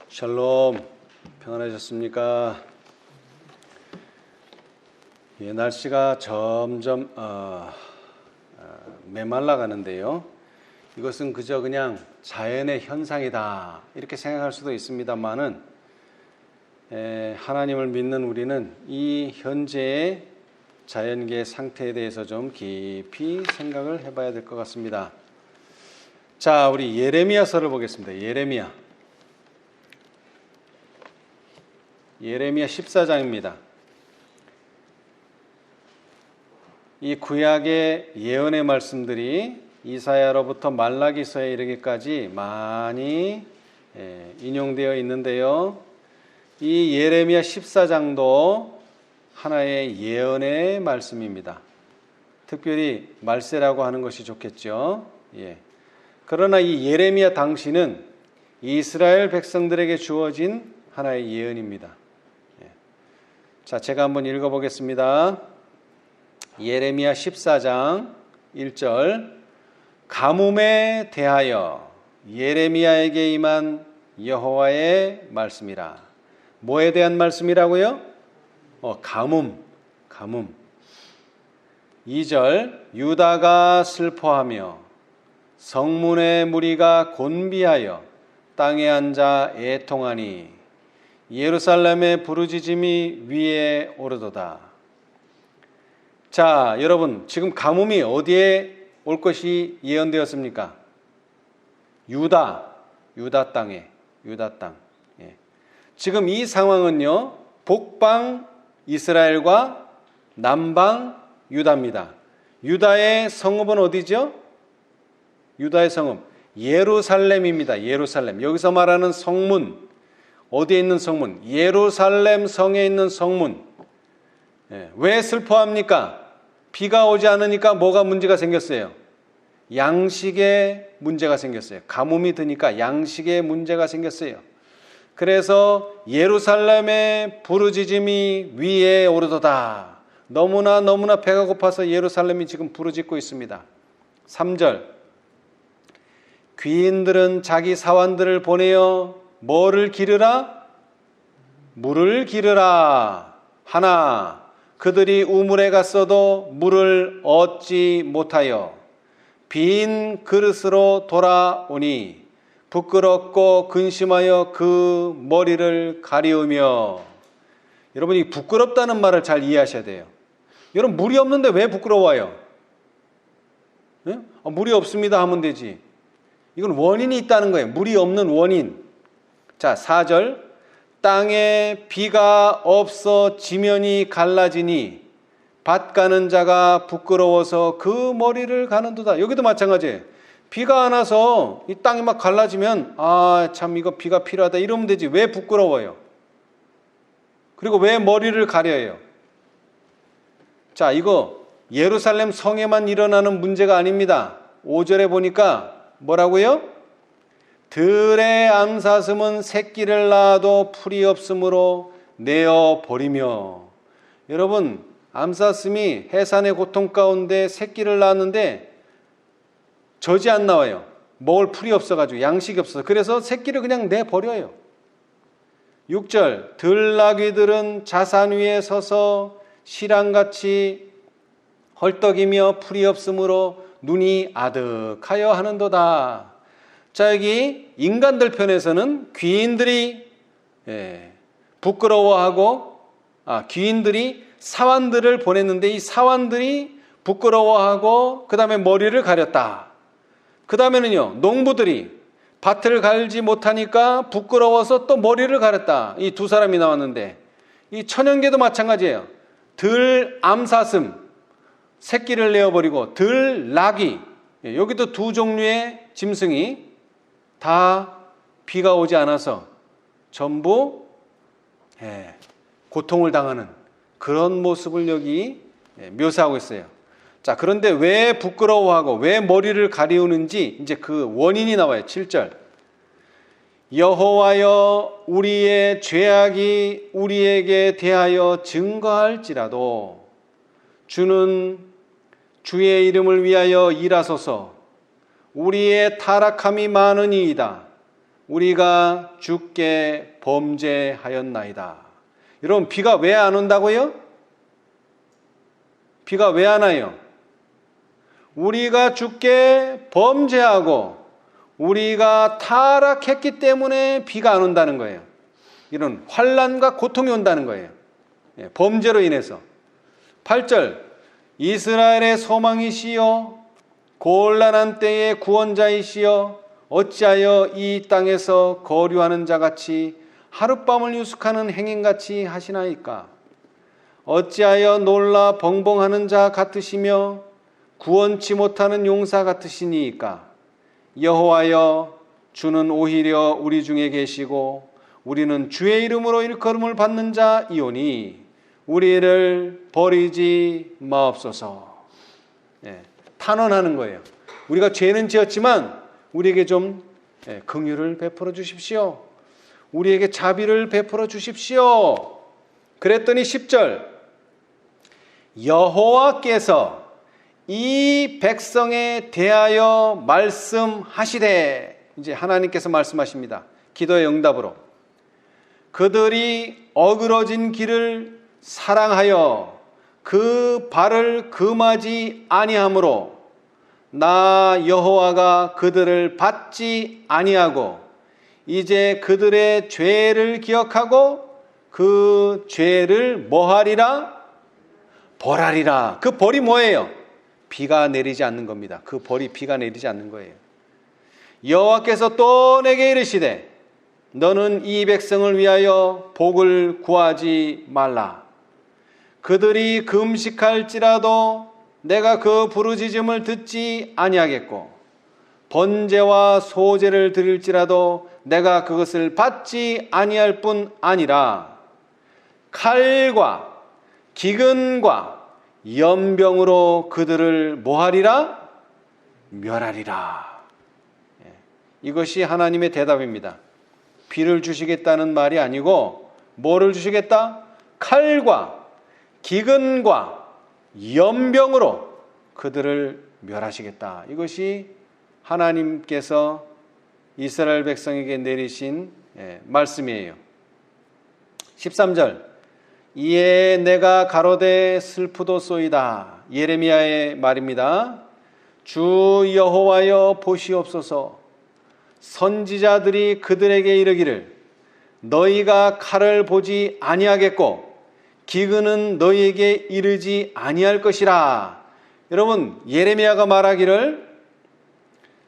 샬롬, 평안하셨습니까? 날씨가 점점 메말라 가는데요. 이것은 그저 그냥 자연의 현상이다 이렇게 생각할 수도 있습니다만은 하나님을 믿는 우리는 이 현재의 자연계의 상태에 대해서 좀 깊이 생각을 해봐야 될 것 같습니다. 자, 우리 예레미야서를 보겠습니다. 예레미야 14장입니다. 이 구약의 예언의 말씀들이 이사야로부터 말라기서에 이르기까지 많이 인용되어 있는데요. 이 예레미야 14장도 하나의 예언의 말씀입니다. 특별히 말세라고 하는 것이 좋겠죠. 그러나 이 예레미야 당시는 이스라엘 백성들에게 주어진 하나의 예언입니다. 자, 제가 한번 읽어보겠습니다. 예레미야 14장 1절. 가뭄에 대하여 예레미야에게 임한 여호와의 말씀이라. 뭐에 대한 말씀이라고요? 가뭄. 2절. 유다가 슬퍼하며 성문의 무리가 곤비하여 땅에 앉아 애통하니 예루살렘의 부르짖음이 위에 오르도다. 자, 여러분, 지금 가뭄이 어디에 올 것이 예언되었습니까? 유다 땅에, 유다 땅. 지금 이 상황은요, 북방 이스라엘과 남방 유다입니다. 유다의 성읍은 어디죠? 유다의 성읍 예루살렘입니다. 예루살렘. 여기서 말하는 성문, 어디에 있는 성문? 예루살렘 성에 있는 성문. 왜 슬퍼합니까? 비가 오지 않으니까 뭐가 문제가 생겼어요? 양식에 문제가 생겼어요. 가뭄이 드니까 양식에 문제가 생겼어요. 그래서 예루살렘의 부르짖음이 위에 오르도다. 너무나 배가 고파서 예루살렘이 지금 부르짖고 있습니다. 3절. 귀인들은 자기 사환들을 보내어 뭐를 기르라? 물을 기르라 하나 그들이 우물에 갔어도 물을 얻지 못하여 빈 그릇으로 돌아오니 부끄럽고 근심하여 그 머리를 가리우며. 여러분, 이 부끄럽다는 말을 잘 이해하셔야 돼요. 여러분, 물이 없는데 왜 부끄러워요? 물이 없습니다 하면 되지. 이건 원인이 있다는 거예요. 물이 없는 원인. 자, 4절. 땅에 비가 없어 지면이 갈라지니 밭 가는 자가 부끄러워서 그 머리를 가는도다. 여기도 마찬가지예요. 비가 안 와서 이 땅이 막 갈라지면 참 이거 비가 필요하다 이러면 되지. 왜 부끄러워요? 그리고 왜 머리를 가려요? 자, 이거 예루살렘 성에만 일어나는 문제가 아닙니다. 5절에 보니까 뭐라고요? 들의 암사슴은 새끼를 낳아도 풀이 없으므로 내어버리며. 여러분, 암사슴이 해산의 고통 가운데 새끼를 낳았는데 젖이 안 나와요. 먹을 풀이 없어가지고, 양식이 없어서. 그래서 새끼를 그냥 내버려요. 6절. 들나귀들은 자산 위에 서서 실랑같이 헐떡이며 풀이 없으므로 눈이 아득하여 하는도다. 자, 여기 인간들 편에서는 귀인들이 부끄러워하고 귀인들이 사환들을 보냈는데 이 사환들이 부끄러워하고 그 다음에 머리를 가렸다. 그 다음에는요, 농부들이 밭을 갈지 못하니까 부끄러워서 또 머리를 가렸다. 이 두 사람이 나왔는데 이 천연계도 마찬가지예요. 들 암사슴 새끼를 내어버리고 들 나귀, 여기도 두 종류의 짐승이 다 비가 오지 않아서 전부 고통을 당하는 그런 모습을 여기 묘사하고 있어요. 자, 그런데 왜 부끄러워하고 왜 머리를 가리우는지 이제 그 원인이 나와요. 7절. 여호와여, 우리의 죄악이 우리에게 대하여 증거할지라도 주는 주의 이름을 위하여 일하소서. 우리의 타락함이 많으니이다. 우리가 주께 범죄하였나이다. 여러분, 비가 왜 안 온다고요? 비가 왜 안 와요? 우리가 주께 범죄하고 우리가 타락했기 때문에 비가 안 온다는 거예요. 이런 환난과 고통이 온다는 거예요. 범죄로 인해서. 8절, 이스라엘의 소망이시여 곤란한 때의 구원자이시여 어찌하여 이 땅에서 거류하는 자같이 하룻밤을 유숙하는 행인같이 하시나이까? 어찌하여 놀라 벙벙하는 자 같으시며 구원치 못하는 용사 같으시니이까? 여호와여, 주는 오히려 우리 중에 계시고 우리는 주의 이름으로 일컬음을 받는 자이오니 우리를 버리지 마옵소서. 탄원하는 거예요. 우리가 죄는 지었지만 우리에게 좀 긍휼을 베풀어 주십시오. 우리에게 자비를 베풀어 주십시오. 그랬더니 10절, 여호와께서 이 백성에 대하여 말씀하시되, 이제 하나님께서 말씀하십니다. 기도의 응답으로. 그들이 어그러진 길을 사랑하여 그 발을 금하지 아니하므로 나 여호와가 그들을 받지 아니하고 이제 그들의 죄를 기억하고 그 죄를 뭐하리라? 벌하리라. 그 벌이 뭐예요? 비가 내리지 않는 겁니다. 그 벌이 비가 내리지 않는 거예요. 여호와께서 또 내게 이르시되 너는 이 백성을 위하여 복을 구하지 말라. 그들이 금식할지라도 내가 그 부르짖음을 듣지 아니하겠고 번제와 소제를 드릴지라도 내가 그것을 받지 아니할 뿐 아니라 칼과 기근과 연병으로 그들을 뭐하리라? 멸하리라. 이것이 하나님의 대답입니다. 비를 주시겠다는 말이 아니고 뭐를 주시겠다? 칼과 기근과 연병으로 그들을 멸하시겠다. 이것이 하나님께서 이스라엘 백성에게 내리신 말씀이에요. 13절, 이에 내가 가로되 슬프도소이다. 예레미야의 말입니다. 주 여호와여 보시옵소서. 선지자들이 그들에게 이르기를 너희가 칼을 보지 아니하겠고 기근은 너희에게 이르지 아니할 것이라. 여러분, 예레미야가 말하기를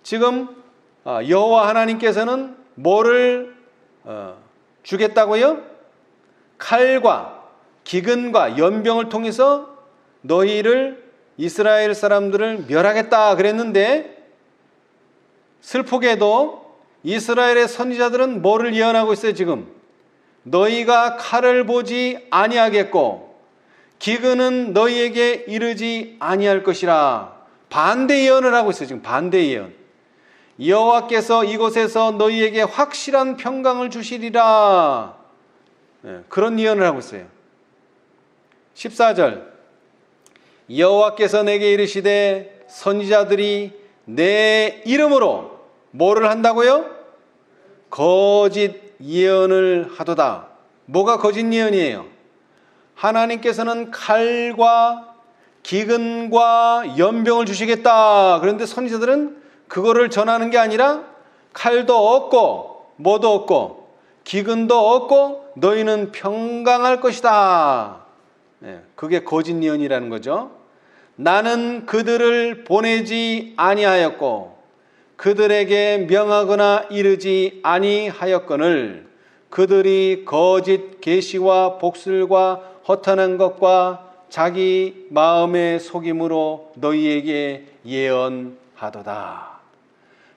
지금 여호와 하나님께서는 뭐를 주겠다고요? 칼과 기근과 연병을 통해서 너희를, 이스라엘 사람들을 멸하겠다 그랬는데 슬프게도 이스라엘의 선지자들은 뭐를 예언하고 있어요? 지금 너희가 칼을 보지 아니하겠고 기근은 너희에게 이르지 아니할 것이라. 반대 예언을 하고 있어요. 지금 반대 예언. 여호와께서 이곳에서 너희에게 확실한 평강을 주시리라. 그런 예언을 하고 있어요. 14절, 여호와께서 내게 이르시되 선지자들이 내 이름으로 뭐를 한다고요? 거짓 예언을 하도다. 뭐가 거짓 예언이에요? 하나님께서는 칼과 기근과 연병을 주시겠다. 그런데 선지자들은 그거를 전하는 게 아니라 칼도 없고 뭐도 없고 기근도 없고 너희는 평강할 것이다. 그게 거짓 예언이라는 거죠. 나는 그들을 보내지 아니하였고 그들에게 명하거나 이르지 아니하였거늘 그들이 거짓 계시와 복술과 허탄한 것과 자기 마음의 속임으로 너희에게 예언하도다.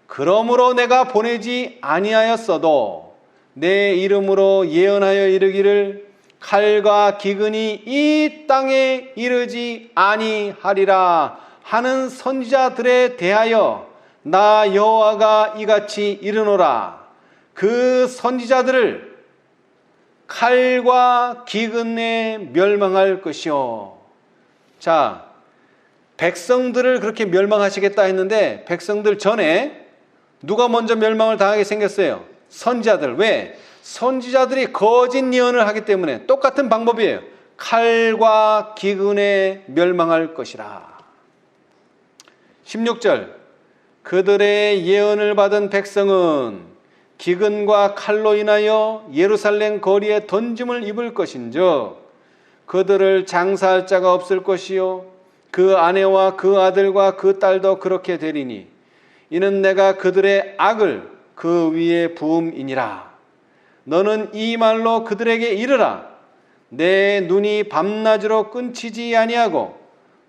그러므로 내가 보내지 아니하였어도 내 이름으로 예언하여 이르기를 칼과 기근이 이 땅에 이르지 아니하리라 하는 선지자들에 대하여 나 여호와가 이같이 이르노라. 그 선지자들을 칼과 기근에 멸망할 것이요. 자, 백성들을 그렇게 멸망하시겠다 했는데 백성들 전에 누가 먼저 멸망을 당하게 생겼어요? 선지자들. 왜? 선지자들이 거짓 예언을 하기 때문에 똑같은 방법이에요. 칼과 기근에 멸망할 것이라. 16절. 그들의 예언을 받은 백성은 기근과 칼로 인하여 예루살렘 거리에 던짐을 입을 것인즉 그들을 장사할 자가 없을 것이요 그 아내와 그 아들과 그 딸도 그렇게 되리니 이는 내가 그들의 악을 그 위에 부음이니라. 너는 이 말로 그들에게 이르라. 내 눈이 밤낮으로 끊치지 아니하고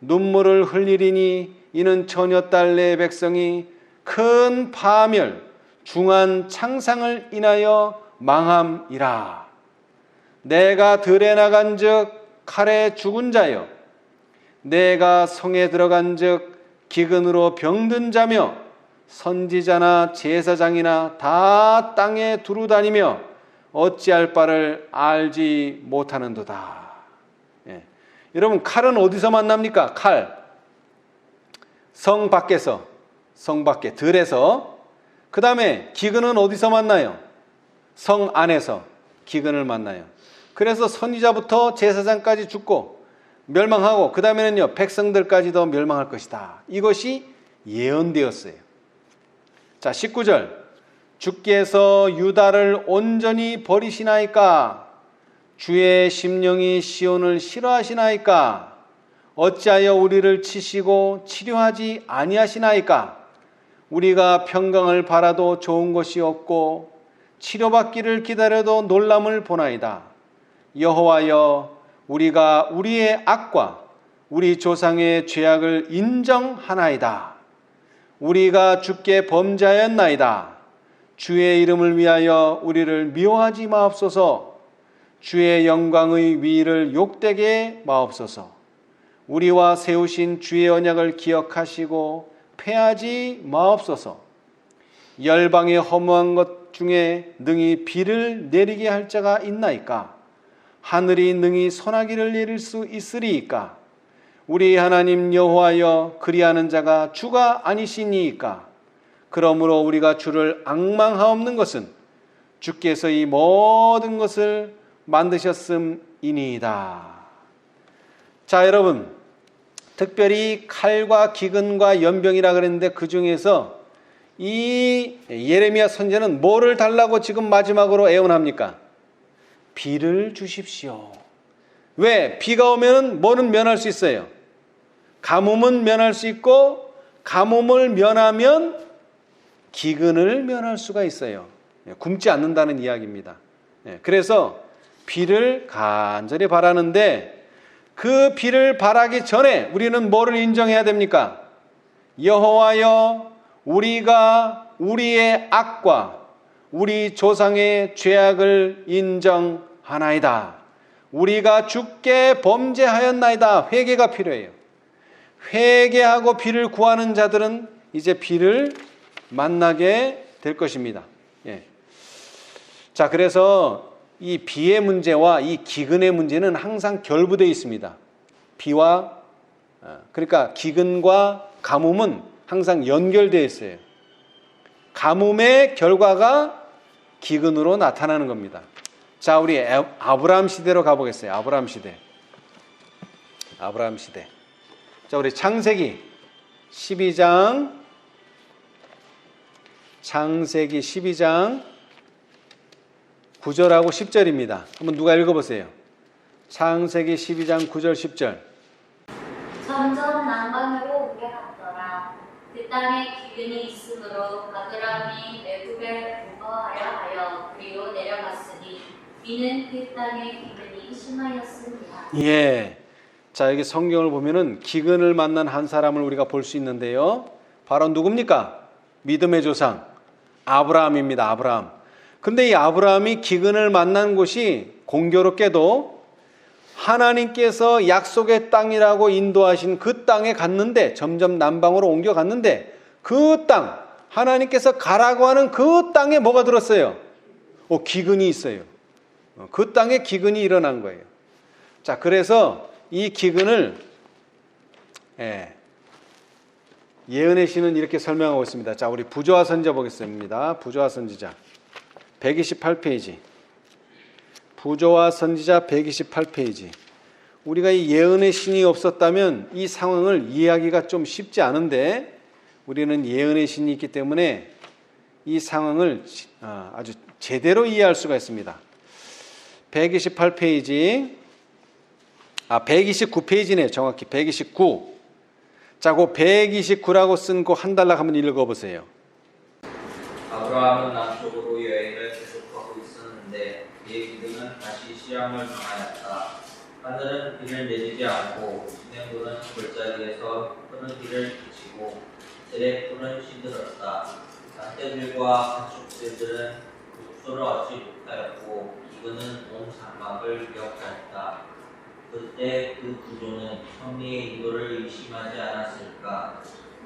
눈물을 흘리리니 이는 처녀딸 내 백성이 큰 파멸 중한 창상을 인하여 망함이라. 내가 들에 나간즉 칼에 죽은 자여 내가 성에 들어간즉 기근으로 병든 자며 선지자나 제사장이나 다 땅에 두루 다니며 어찌할 바를 알지 못하는도다. 예. 여러분, 칼은 어디서 만납니까? 칼. 성 밖에서, 성 밖에, 들에서. 그 다음에 기근은 어디서 만나요? 성 안에서 기근을 만나요. 그래서 선지자부터 제사장까지 죽고 멸망하고 그 다음에는요 백성들까지도 멸망할 것이다. 이것이 예언되었어요. 자, 19절. 주께서 유다를 온전히 버리시나이까? 주의 심령이 시온을 싫어하시나이까? 어찌하여 우리를 치시고 치료하지 아니하시나이까? 우리가 평강을 바라도 좋은 것이 없고 치료받기를 기다려도 놀람을 보나이다. 여호와여, 우리가 우리의 악과 우리 조상의 죄악을 인정하나이다. 우리가 주께 범죄하였나이다. 주의 이름을 위하여 우리를 미워하지 마옵소서. 주의 영광의 위를 욕되게 마옵소서. 우리와 세우신 주의 언약을 기억하시고 패하지 마옵소서. 열방의 허무한 것 중에 능히 비를 내리게 할 자가 있나이까? 하늘이 능히 소나기를 내릴 수 있으리이까? 우리 하나님 여호와여, 그리하는 자가 주가 아니시니이까? 그러므로 우리가 주를 앙망하옵는 것은 주께서 이 모든 것을 만드셨음이니이다. 자, 여러분, 특별히 칼과 기근과 연병이라 그랬는데 그 중에서 이 예레미야 선지자는 뭐를 달라고 지금 마지막으로 애원합니까? 비를 주십시오. 왜? 비가 오면 뭐는 면할 수 있어요? 가뭄은 면할 수 있고, 가뭄을 면하면 기근을 면할 수가 있어요. 굶지 않는다는 이야기입니다. 그래서 비를 간절히 바라는데 그 비를 바라기 전에 우리는 뭐를 인정해야 됩니까? 여호와여, 우리가 우리의 악과 우리 조상의 죄악을 인정하나이다. 우리가 주께 범죄하였나이다. 회개가 필요해요. 회개하고 비를 구하는 자들은 이제 비를 만나게 될 것입니다. 예. 자, 그래서 이 비의 문제와 이 기근의 문제는 항상 결부되어 있습니다. 비와 그러니까 기근과 가뭄은 항상 연결되어 있어요. 가뭄의 결과가 기근으로 나타나는 겁니다. 자, 우리 아브라함 시대로 가보겠어요. 아브라함 시대. 자, 우리 창세기 12장 9절하고 10절입니다. 한번 누가 읽어보세요. 창세기 12장 9절 10절. 점점 남방으로 옮겨갔더라. 그 땅에 기근이 있으므로 아브라함이 외국에 거하려 하여 그리로 내려갔으니 이는 그 땅에 기근이 심하였습니다. 예. 자, 여기 성경을 보면은 기근을 만난 한 사람을 우리가 볼 수 있는데요. 바로 누굽니까? 믿음의 조상 아브라함입니다. 아브라함. 근데 이 아브라함이 기근을 만난 곳이 공교롭게도 하나님께서 약속의 땅이라고 인도하신 그 땅에 갔는데, 점점 남방으로 옮겨갔는데 그 땅, 하나님께서 가라고 하는 그 땅에 뭐가 들었어요? 기근이 있어요. 그 땅에 기근이 일어난 거예요. 자, 그래서 이 기근을 예언의 신은 이렇게 설명하고 있습니다. 자, 우리 부조화 선지자 보겠습니다. 부조화 선지자. 128페이지. 부조와 선지자 128페이지. 우리가 이 예언의 신이 없었다면 이 상황을 이해하기가 좀 쉽지 않은데 우리는 예언의 신이 있기 때문에 이 상황을 아주 제대로 이해할 수가 있습니다. 128페이지, 129페이지네요. 정확히 129. 자, 그 129라고 쓴 그 한 단락 한번 읽어보세요. 아브라함은 남쪽으로 여행을 계속하고 있었는데 그의 믿음은 다시 시험을 당하였다. 하늘은 비를 내리지 않고 진행구는 골짜기에서 푸른 비를 그치고 세례풀은 시들었다. 산새들과 가축새들은 숙소를 얻지 못하였고 기근은 온 장막을 기억하였다. 그때 그 구조는 성리의 인도를 의심하지 않았을까?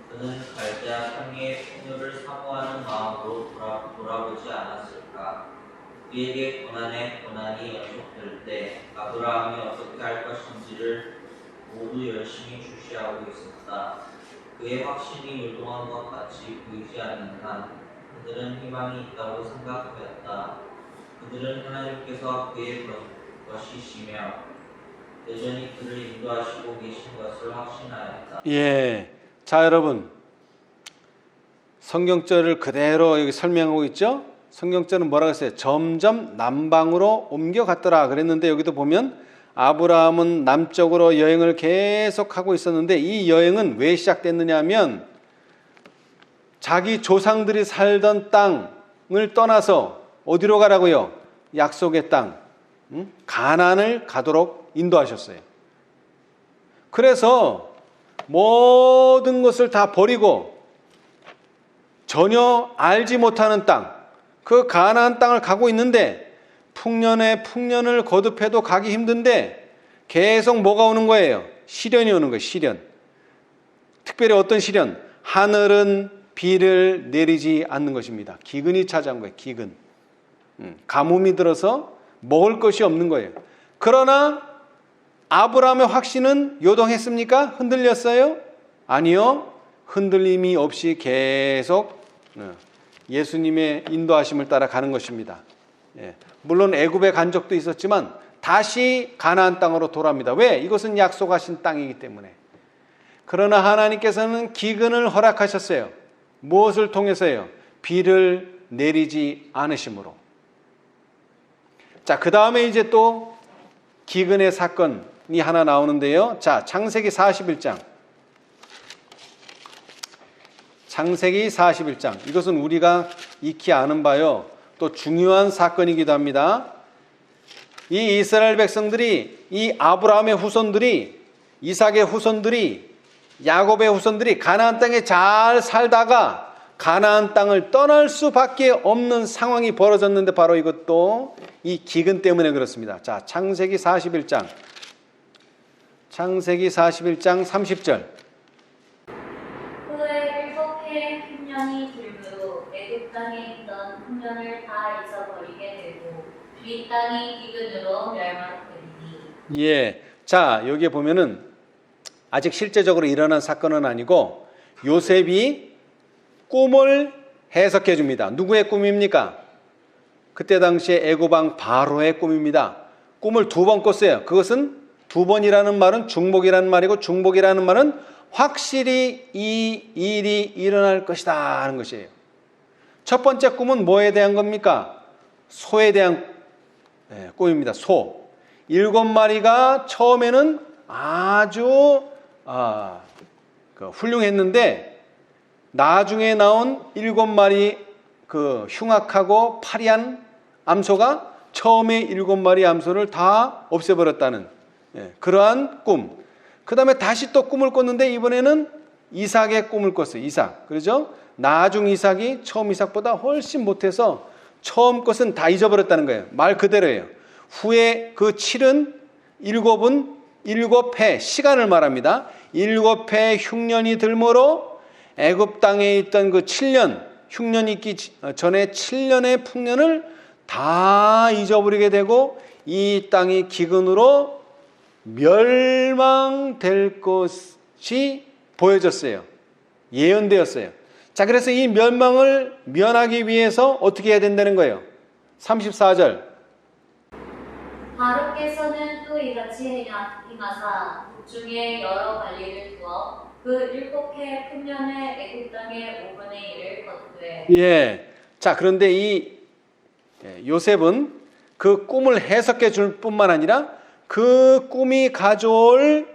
그는 갈대아 성리의 풍요를 사모하는 마음으로 돌아보지 않았을까? 그에게 고난에 고난이 연속될 때 아브라함이 어떻게 할 것인지를 모두 열심히 주시하고 있었다. 그의 확신이 요동한 것 같이 보이지 않는 한 그들은 희망이 있다고 생각하였다. 그들은 하나님께서 그의 것이시며 여전히 그를 인도하시고 계신 것을 확신하였다. 예. 자, 여러분. 성경절을 그대로 여기 설명하고 있죠? 성경절은 뭐라고 했어요? 점점 남방으로 옮겨갔더라 그랬는데 여기도 보면 아브라함은 남쪽으로 여행을 계속하고 있었는데 이 여행은 왜 시작됐느냐 하면 자기 조상들이 살던 땅을 떠나서 어디로 가라고요? 약속의 땅, 가나안을 가도록 인도하셨어요. 그래서 모든 것을 다 버리고 전혀 알지 못하는 땅, 그 가나안 땅을 가고 있는데 풍년에 풍년을 거듭해도 가기 힘든데 계속 뭐가 오는 거예요? 시련이 오는 거예요. 시련. 특별히 어떤 시련? 하늘은 비를 내리지 않는 것입니다. 기근이 찾아온 거예요. 기근. 가뭄이 들어서 먹을 것이 없는 거예요. 그러나 아브라함의 확신은 요동했습니까? 흔들렸어요? 아니요. 흔들림이 없이 계속 예수님의 인도하심을 따라 가는 것입니다. 물론 애굽에 간 적도 있었지만 다시 가나안 땅으로 돌아옵니다. 왜? 이것은 약속하신 땅이기 때문에. 그러나 하나님께서는 기근을 허락하셨어요. 무엇을 통해서요? 비를 내리지 않으심으로. 자, 그 다음에 이제 또 기근의 사건이 하나 나오는데요. 자, 창세기 41장. 창세기 41장. 이것은 우리가 익히 아는 바요. 또 중요한 사건이기도 합니다. 이 이스라엘 백성들이, 이 아브라함의 후손들이, 이삭의 후손들이, 야곱의 후손들이 가나안 땅에 잘 살다가 가나안 땅을 떠날 수밖에 없는 상황이 벌어졌는데 바로 이것도 이 기근 때문에 그렇습니다. 자, 창세기 41장. 창세기 41장 30절. 후에 7해의 흉년이 들므로 애굽 땅에 있던 흉년을 다 잊어버리게 되고 이 땅이 기근으로 멸망되리니. 예. 자, 여기에 보면은 아직 실제적으로 일어난 사건은 아니고 요셉이 꿈을 해석해 줍니다. 누구의 꿈입니까? 그때 당시에 애고방 바로의 꿈입니다. 꿈을 두 번 꿨어요. 그것은 두 번이라는 말은 중복이라는 말이고 중복이라는 말은 확실히 이 일이 일어날 것이다 하는 것이에요. 첫 번째 꿈은 뭐에 대한 겁니까? 소에 대한 꿈입니다. 소. 7마리가 처음에는 아주 훌륭했는데 나중에 나온 7마리 그 흉악하고 파리한 암소가 처음에 7마리 암소를 다 없애버렸다는 그러한 꿈. 그 다음에 다시 또 꿈을 꿨는데 이번에는 이삭의 꿈을 꿨어요. 이삭. 그렇죠? 나중 이삭이 처음 이삭보다 훨씬 못해서 처음 것은 다 잊어버렸다는 거예요. 말 그대로예요. 후에 그 7은 7은 7해 시간을 말합니다. 7해 흉년이 들므로 애굽 땅에 있던 그 7년 흉년이 있기 전에 7년의 풍년을 다 잊어버리게 되고 이 땅이 기근으로 멸망될 것이 보여졌어요. 예언되었어요. 자, 그래서 이 멸망을 면하기 위해서 어떻게 해야 된다는 거예요? 34절. 바로께서는 또 이같이 행하사 북중에 여러 관리를 두어 그 7해 풍년의 애굽 땅의 5분의 1을 거두되. 예. 자, 그런데 이 요셉은 그 꿈을 해석해 줄 뿐만 아니라 그 꿈이 가져올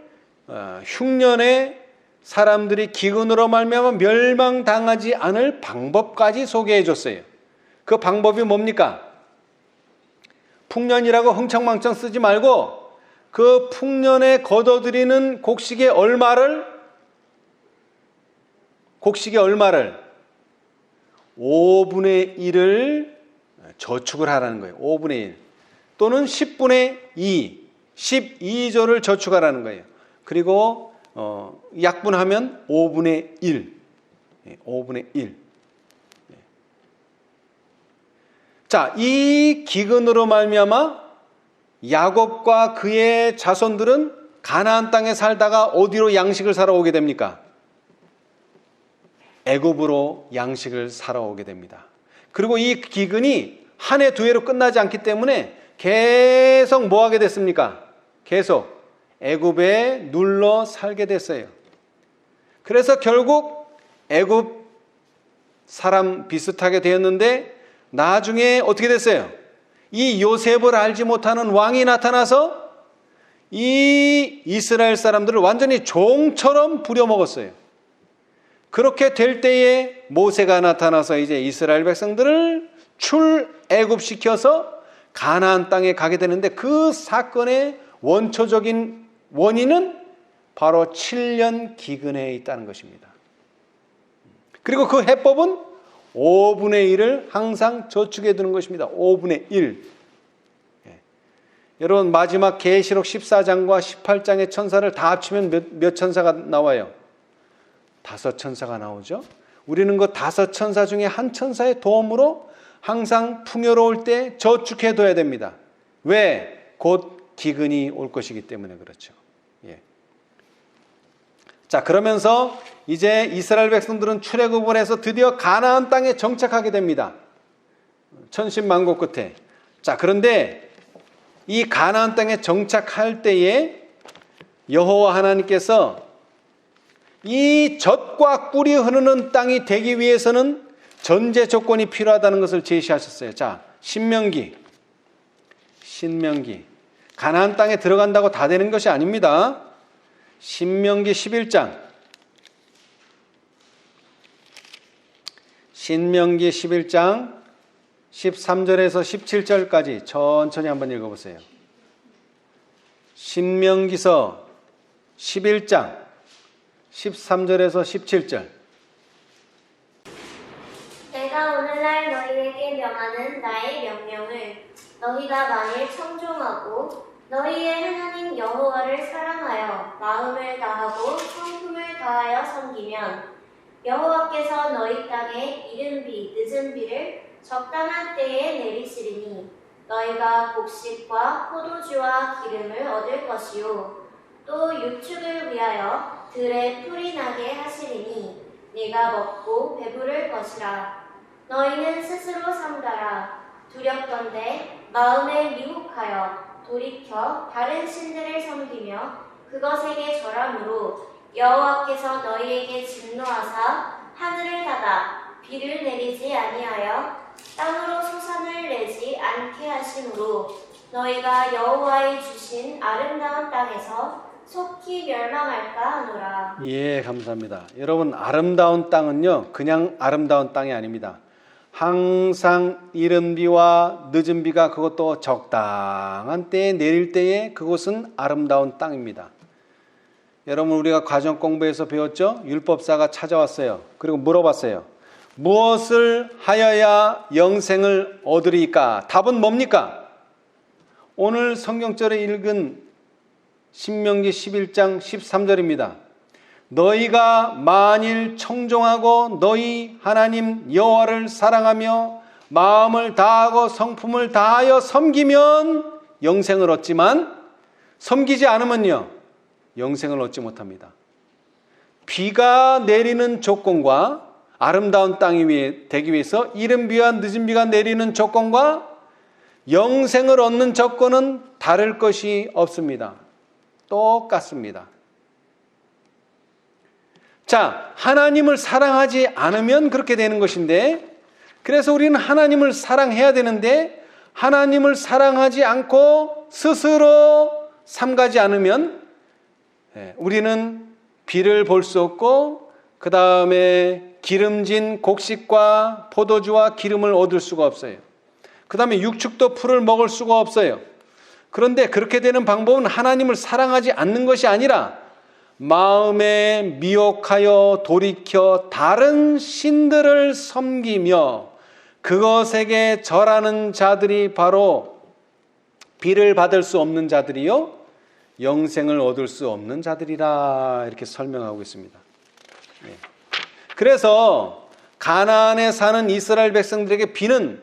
흉년에 사람들이 기근으로 말미암아 멸망당하지 않을 방법까지 소개해 줬어요. 그 방법이 뭡니까? 풍년이라고 흥청망청 쓰지 말고 그 풍년에 거둬들이는 곡식의 얼마를 5분의 1을 저축을 하라는 거예요. 5분의 1 또는 10분의 2, 12조를 저축하라는 거예요. 그리고 약분하면 5분의 1, 5분의 1. 자, 이 기근으로 말미암아 야곱과 그의 자손들은 가나안 땅에 살다가 어디로 양식을 사러 오게 됩니까? 애굽으로 양식을 사러 오게 됩니다. 그리고 이 기근이 한 해 두 해로 끝나지 않기 때문에 계속 뭐 하게 됐습니까? 계속 애굽에 눌러 살게 됐어요. 그래서 결국 애굽 사람 비슷하게 되었는데 나중에 어떻게 됐어요? 이 요셉을 알지 못하는 왕이 나타나서 이 이스라엘 사람들을 완전히 종처럼 부려먹었어요. 그렇게 될 때에 모세가 나타나서 이제 이스라엘 백성들을 출애굽시켜서 가나안 땅에 가게 되는데 그 사건의 원초적인 원인은 바로 7년 기근에 있다는 것입니다. 그리고 그 해법은 5분의 1을 항상 저축해 두는 것입니다. 5분의 1. 여러분 마지막 계시록 14장과 18장의 천사를 다 합치면 몇 천사가 나와요? 5천사가 나오죠. 우리는 그 5천사 중에 한 천사의 도움으로 항상 풍요로울 때 저축해 둬야 됩니다. 왜? 곧 기근이 올 것이기 때문에 그렇죠. 예. 자, 그러면서 이제 이스라엘 백성들은 출애굽을 해서 드디어 가나안 땅에 정착하게 됩니다. 천신만고 끝에. 자, 그런데 이 가나안 땅에 정착할 때에 여호와 하나님께서 이 젖과 꿀이 흐르는 땅이 되기 위해서는 전제 조건이 필요하다는 것을 제시하셨어요. 자, 신명기. 가나안 땅에 들어간다고 다 되는 것이 아닙니다. 신명기 11장. 신명기 11장 13절에서 17절까지 천천히 한번 읽어보세요. 신명기서 11장 13절에서 17절. 내가 오늘날 너희에게 명하는 나의 명령을 너희가 만일 청종하고 너희의 하나님 여호와를 사랑하여 마음을 다하고 성품을 다하여 섬기면 여호와께서 너희 땅에 이른 비 늦은 비를 적당한 때에 내리시리니 너희가 곡식과 포도주와 기름을 얻을 것이요 또 유축을 위하여 들에 풀이 나게 하시리니 네가 먹고 배부를 것이라. 너희는 스스로 삼가라. 두렵건대 마음에 미혹하여 돌이켜 다른 신들을 섬기며 그것에게 절함으로 여호와께서 너희에게 진노하사 하늘을 닫아 비를 내리지 아니하여 땅으로 소산을 내지 않게 하심으로 너희가 여호와의 주신 아름다운 땅에서 속히 멸망할까 하노라. 예, 감사합니다. 여러분, 아름다운 땅은요, 그냥 아름다운 땅이 아닙니다. 항상 이른 비와 늦은 비가 그것도 적당한 때에 내릴 때에 그곳은 아름다운 땅입니다. 여러분, 우리가 과정 공부에서 배웠죠? 율법사가 찾아왔어요. 그리고 물어봤어요. 무엇을 하여야 영생을 얻으리까? 답은 뭡니까? 오늘 성경절에 읽은 신명기 11장 13절입니다. 너희가 만일 청종하고 너희 하나님 여호와를 사랑하며 마음을 다하고 성품을 다하여 섬기면 영생을 얻지만 섬기지 않으면요 영생을 얻지 못합니다. 비가 내리는 조건과 아름다운 땅이 되기 위해서 이른 비와 늦은 비가 내리는 조건과 영생을 얻는 조건은 다를 것이 없습니다. 똑같습니다. 자, 하나님을 사랑하지 않으면 그렇게 되는 것인데, 그래서 우리는 하나님을 사랑해야 되는데, 하나님을 사랑하지 않고 스스로 삼가지 않으면 우리는 비를 볼 수 없고, 그 다음에 기름진 곡식과 포도주와 기름을 얻을 수가 없어요. 그 다음에 육축도 풀을 먹을 수가 없어요. 그런데 그렇게 되는 방법은 하나님을 사랑하지 않는 것이 아니라 마음에 미혹하여 돌이켜 다른 신들을 섬기며 그것에게 절하는 자들이 바로 비를 받을 수 없는 자들이요 영생을 얻을 수 없는 자들이라, 이렇게 설명하고 있습니다. 그래서 가나안에 사는 이스라엘 백성들에게 비는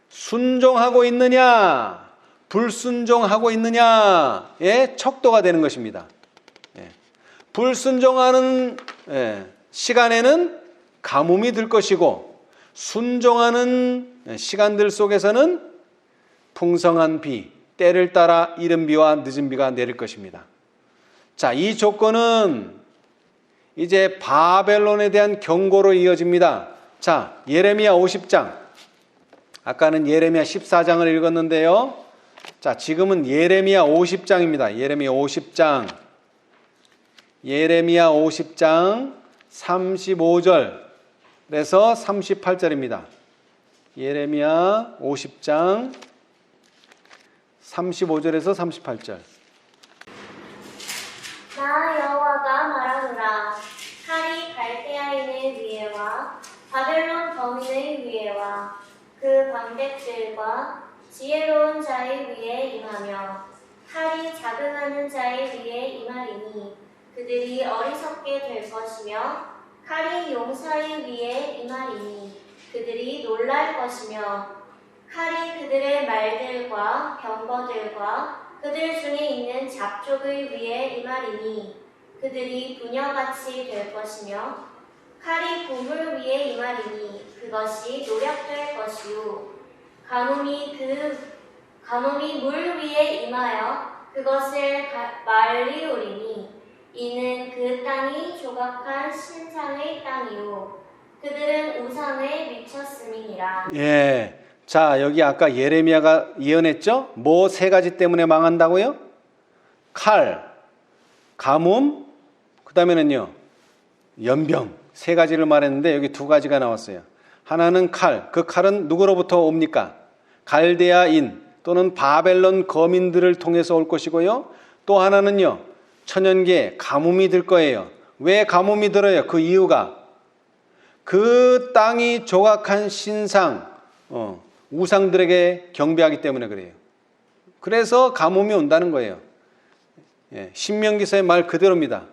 순종하고 있느냐 불순종하고 있느냐의 척도가 되는 것입니다. 불순종하는 시간에는 가뭄이 들 것이고, 순종하는 시간들 속에서는 풍성한 비, 때를 따라 이른 비와 늦은 비가 내릴 것입니다. 자, 이 조건은 이제 바벨론에 대한 경고로 이어집니다. 자, 예레미야 50장. 아까는 예레미야 14장을 읽었는데요. 자, 지금은 예레미야 50장입니다. 예레미야 50장. 예레미야 50장 35절에서 38절입니다. 예레미야 50장 35절에서 38절. 나 여호와가 말하노라. 칼이 갈대아인의 위에와 바벨론 거민의 위에와 그 방백들과 지혜로운 자의 위에 임하며 칼이 자긍하는 자의 위에 임하리니 그들이 어리석게 될 것이며 칼이 용사의 위에 임하리니 그들이 놀랄 것이며 칼이 그들의 말들과 병거들과 그들 중에 있는 잡족의 위에 임하리니 그들이 부녀같이 될 것이며 칼이 보물 위에 임하리니 그것이 노력될 것이요 가뭄이 물 위에 임하여 그것을 말리오리니 이는 그 땅이 조각한 신상의 땅이요 그들은 우상에 미쳤음이니라. 예. 자, 여기 아까 예레미야가 예언했죠? 뭐 세 가지 때문에 망한다고요? 칼, 가뭄, 그 다음에는요 연병, 세 가지를 말했는데 여기 두 가지가 나왔어요. 하나는 칼, 그 칼은 누구로부터 옵니까? 갈대아인 또는 바벨론 거민들을 통해서 올 것이고요. 또 하나는요 천연계 가뭄이 들 거예요. 왜 가뭄이 들어요? 그 이유가 그 땅이 조각한 신상, 우상들에게 경배하기 때문에 그래요. 그래서 가뭄이 온다는 거예요. 신명기서의 말 그대로입니다.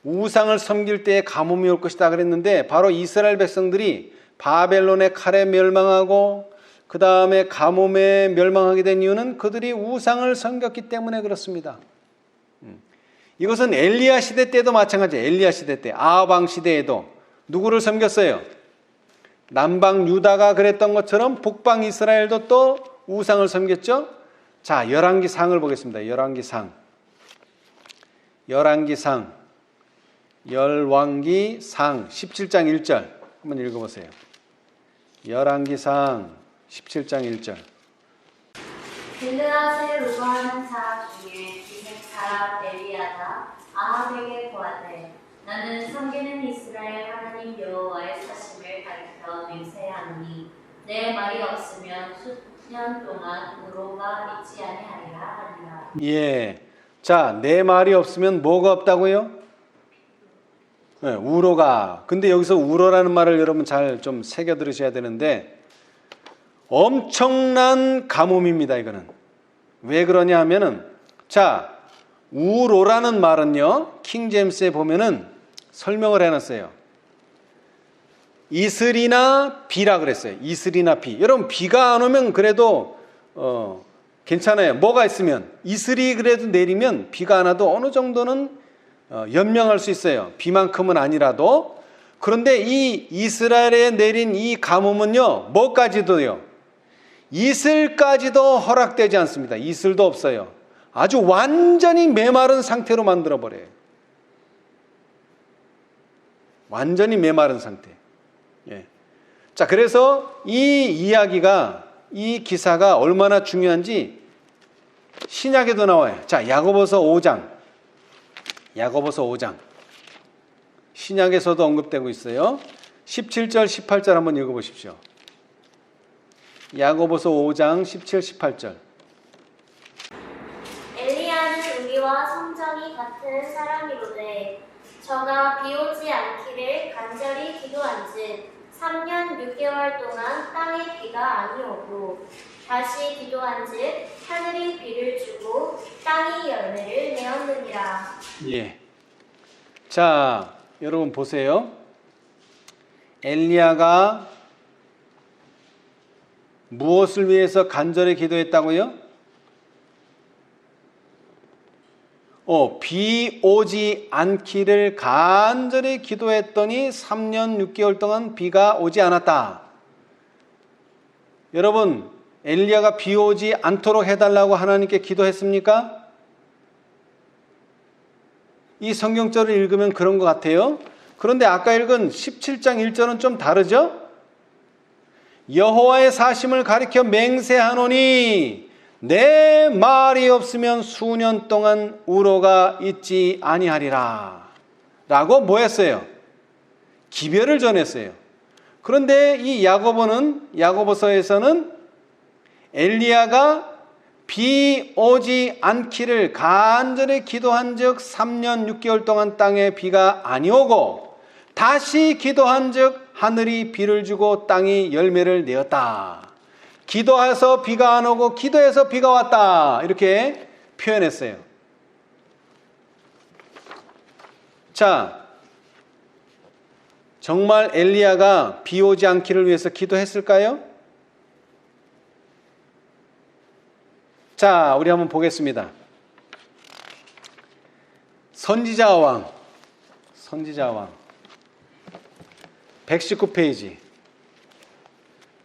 우상을 섬길 때에 가뭄이 올 것이다 그랬는데 바로 이스라엘 백성들이 바벨론의 칼에 멸망하고 그 다음에 가뭄에 멸망하게 된 이유는 그들이 우상을 섬겼기 때문에 그렇습니다. 이것은 엘리야 시대 때도 마찬가지예요. 엘리야 시대 때, 아합 시대에도 누구를 섬겼어요? 남방 유다가 그랬던 것처럼 북방 이스라엘도 또 우상을 섬겼죠. 자, 열왕기상을 보겠습니다. 열왕기상 17장 1절 한번 읽어보세요. 열왕기상 17장 1절. 빌르앗을 루고하는 자 중에 기색 사람 엘리야가 아합에게 고하되 나는 섬기는 이스라엘 하나님 여호와의 사심을 가리켜 맹세하노니 내 말이 없으면 수년 동안 우로가 있지 아니하리라 하니라. 예. 자, 내 말이 없으면 뭐가 없다고요? 네, 우로가. 근데 여기서 우로라는 말을 여러분 잘 좀 새겨 들으셔야 되는데 엄청난 가뭄입니다, 이거는. 왜 그러냐 하면은, 자, 우로라는 말은요, 킹제임스에 보면은 설명을 해놨어요. 이슬이나 비라 그랬어요. 이슬이나 비. 여러분, 비가 안 오면 그래도, 괜찮아요. 뭐가 있으면. 이슬이 그래도 내리면 비가 안 와도 어느 정도는 연명할 수 있어요. 비만큼은 아니라도. 그런데 이 이스라엘에 내린 이 가뭄은요, 뭐까지도요? 이슬까지도 허락되지 않습니다. 이슬도 없어요. 아주 완전히 메마른 상태로 만들어 버려요. 완전히 메마른 상태. 예. 자, 그래서 이 이야기가, 이 기사가 얼마나 중요한지 신약에도 나와요. 자, 야고보서 5장. 야고보서 5장. 신약에서도 언급되고 있어요. 17절, 18절 한번 읽어보십시오. 야고보서 5장 17, 18절. 엘리야는 우리와 성정이 같은 사람이로되 저가 비 오지 않기를 간절히 기도한즉 3년 6개월 동안 땅에 비가 아니오고 다시 기도한즉 하늘이 비를 주고 땅이 열매를 내었느니라. 예. 자, 여러분 보세요. 엘리야가 무엇을 위해서 간절히 기도했다고요? 비 오지 않기를 간절히 기도했더니 3년 6개월 동안 비가 오지 않았다. 여러분, 엘리야가 비 오지 않도록 해달라고 하나님께 기도했습니까? 이 성경절을 읽으면 그런 것 같아요. 그런데 아까 읽은 17장 1절은 좀 다르죠? 여호와의 사심을 가리켜 맹세하노니 내 말이 없으면 수년 동안 우로가 있지 아니하리라 라고 뭐 했어요? 기별을 전했어요. 그런데 이 야고보서에서는 엘리야가 비 오지 않기를 간절히 기도한 즉 3년 6개월 동안 땅에 비가 아니오고 다시 기도한 즉 하늘이 비를 주고 땅이 열매를 내었다. 기도해서 비가 안 오고 기도해서 비가 왔다. 이렇게 표현했어요. 자, 정말 엘리야가 비 오지 않기를 위해서 기도했을까요? 자, 우리 한번 보겠습니다. 선지자와 왕 119페이지.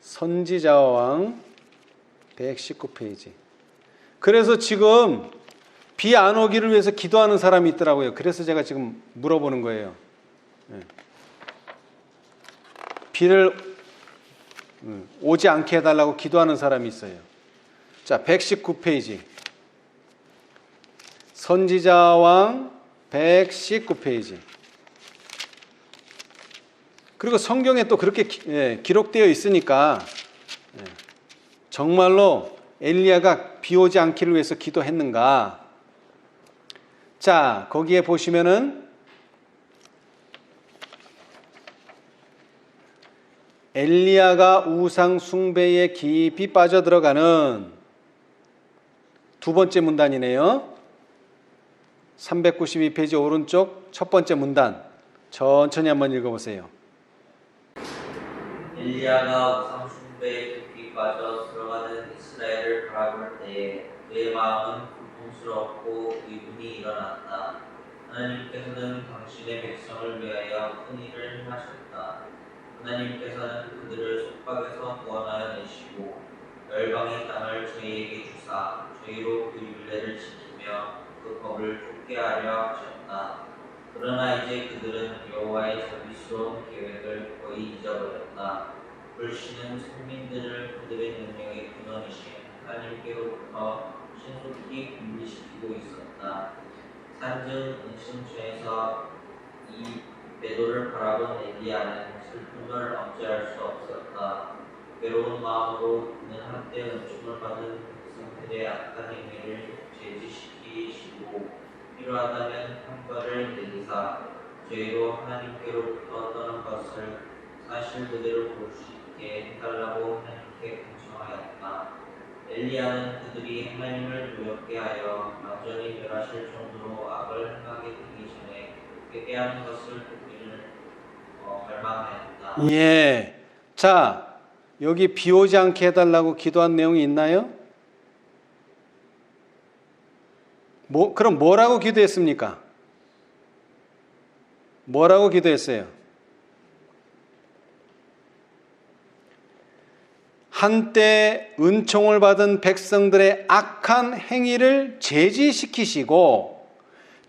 선지자와 왕 119페이지. 그래서 지금 비 안 오기를 위해서 기도하는 사람이 있더라고요. 그래서 제가 지금 물어보는 거예요. 비를 오지 않게 해달라고 기도하는 사람이 있어요. 자, 119페이지. 선지자왕 119페이지. 그리고 성경에 또 그렇게 기록되어 있으니까 정말로 엘리야가 비 오지 않기를 위해서 기도했는가? 자, 거기에 보시면은 엘리야가 우상 숭배에 깊이 빠져들어가는 두 번째 문단이네요. 392페이지 오른쪽 첫 번째 문단. 천천히 한번 읽어보세요. 엘리야가 우상 숭배에 깊이 빠져 들어가는 이스라엘을 바라볼 때에 그의 마음은 고통스럽고 의문이 일어났다. 하나님께서는 당신의 백성을 위하여 큰 일을 하셨다. 하나님께서는 그들을 속박에서 구원하여 내시고 열방의 땅을 저희에게 주사 저희로 그 율례를 지키며 그 법을 쫓게 하려 하셨다. 그러나 이제 그들은 여호와의 자비스러운 계획을 거의 잊어버렸다. 불신은 선민들을 그들의 능력의 근원이신 하나님께로부터 신속히 분리시키고 있었다. 산증 은신처에서 이 배도를 바라본 엘리야는 슬픔을 억제할 수 없었다. 외로운 마음으로 그는 한때 은총을 받은 백성들의 악한 행위를 제지시키시고 필요하다면 평가를 내리사 죄로 하나님께로부터 떠난 것을 사실 그대로 볼 수 있게 해달라고 하나님께 간청하였다. 엘리야는 그들이 하나님을 노엽게 하여 완전히 멸하실 정도로 악을 행하게 되기 전에 회개하는 것을 보기를 갈망하였다. 예. 자, 여기 비 오지 않게 해달라고 기도한 내용이 있나요? 그럼 뭐라고 기도했습니까? 뭐라고 기도했어요? 한때 은총을 받은 백성들의 악한 행위를 제지시키시고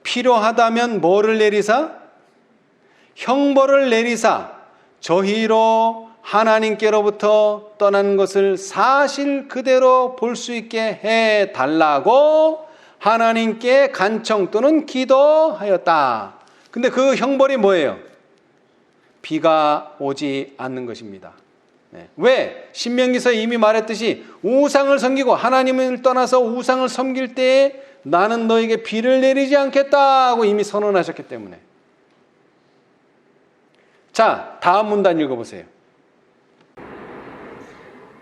필요하다면 뭐를 내리사? 형벌을 내리사 저희로 하나님께로부터 떠난 것을 사실 그대로 볼 수 있게 해달라고 하나님께 간청 또는 기도하였다. 근데 그 형벌이 뭐예요? 비가 오지 않는 것입니다. 왜? 신명기서에 이미 말했듯이 우상을 섬기고 하나님을 떠나서 우상을 섬길 때에 나는 너에게 비를 내리지 않겠다고 이미 선언하셨기 때문에. 자, 다음 문단 읽어보세요.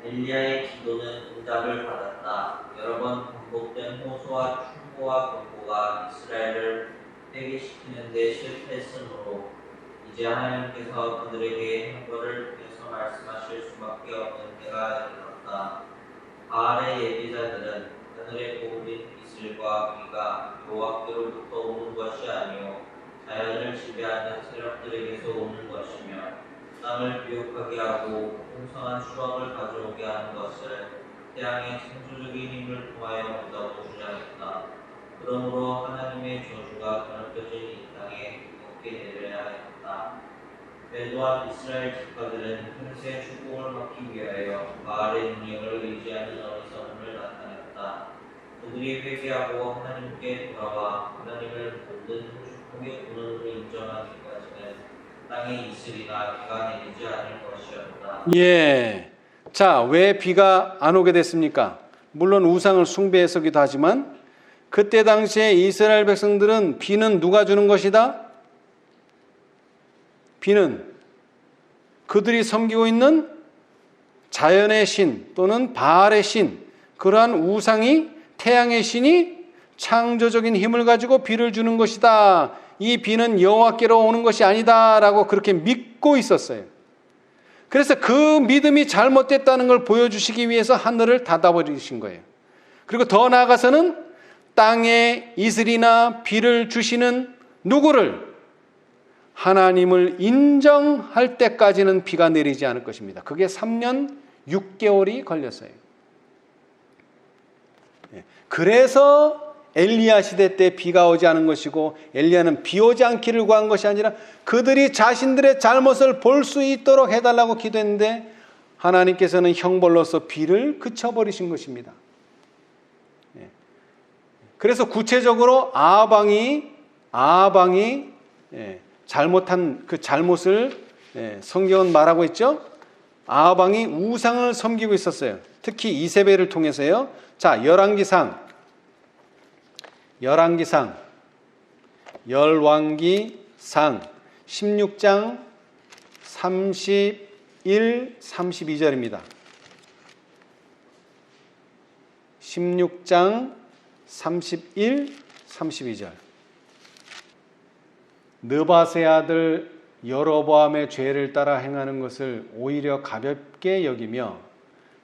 엘리야의 기도는 응답을 받았다. 여러 번 반복된 호소와 충고와 권고가 이스라엘을 회개시키는 데 실패했으므로 이제 하나님께서 그들에게 형벌을 통해서 말씀하실 수밖에 없는 때가 이르렀다. 바알의 예비자들은 하늘에 고울린 이슬과 비가 여호와께로부터 오는 것이 아니요 자연을 지배하는 세력들에게서 오는 것이며 땅을 비옥하게 하고 풍성한 수확을 가져오게 하는 것을 태양의 창조적인 힘을 통하여 온다고 주장했다. 그러므로 하나님의 저주가 더럽혀진 이 땅에 무겁게 내려야 했다. 또한 이스라엘 집가들은 평생 축복을 받기 위하여 바알의 능력을 의지하는 어리석음을 나타냈다. 그들이 회개하고 하나님께 돌아와 하나님을 모든 축복의 근원으로 인정하기까지는 땅에 이슬이나 비가 내리지 않을 것이었다. 예. 자, 왜 비가 안 오게 됐습니까? 물론 우상을 숭배해서기도 하지만 그때 당시에 이스라엘 백성들은 비는 누가 주는 것이다? 비는 그들이 섬기고 있는 자연의 신 또는 바알의 신, 그러한 우상이 태양의 신이 창조적인 힘을 가지고 비를 주는 것이다. 이 비는 여호와께로 오는 것이 아니다라고 그렇게 믿고 있었어요. 그래서 그 믿음이 잘못됐다는 걸 보여주시기 위해서 하늘을 닫아버리신 거예요. 그리고 더 나아가서는 땅에 이슬이나 비를 주시는 누구를? 하나님을 인정할 때까지는 비가 내리지 않을 것입니다. 그게 3년 6개월이 걸렸어요. 그래서 엘리야 시대 때 비가 오지 않은 것이고 엘리야는 비 오지 않기를 구한 것이 아니라 그들이 자신들의 잘못을 볼 수 있도록 해달라고 기도했는데 하나님께서는 형벌로서 비를 그쳐버리신 것입니다. 그래서 구체적으로 아방이 잘못한 그 잘못을 성경은 말하고 있죠. 아방이 우상을 섬기고 있었어요. 특히 이세벨을 통해서요. 자, 열왕기상 열왕기상 16장 31, 32절입니다. 16장 31, 32절. 느밧의 아들 여로보암의 죄를 따라 행하는 것을 오히려 가볍게 여기며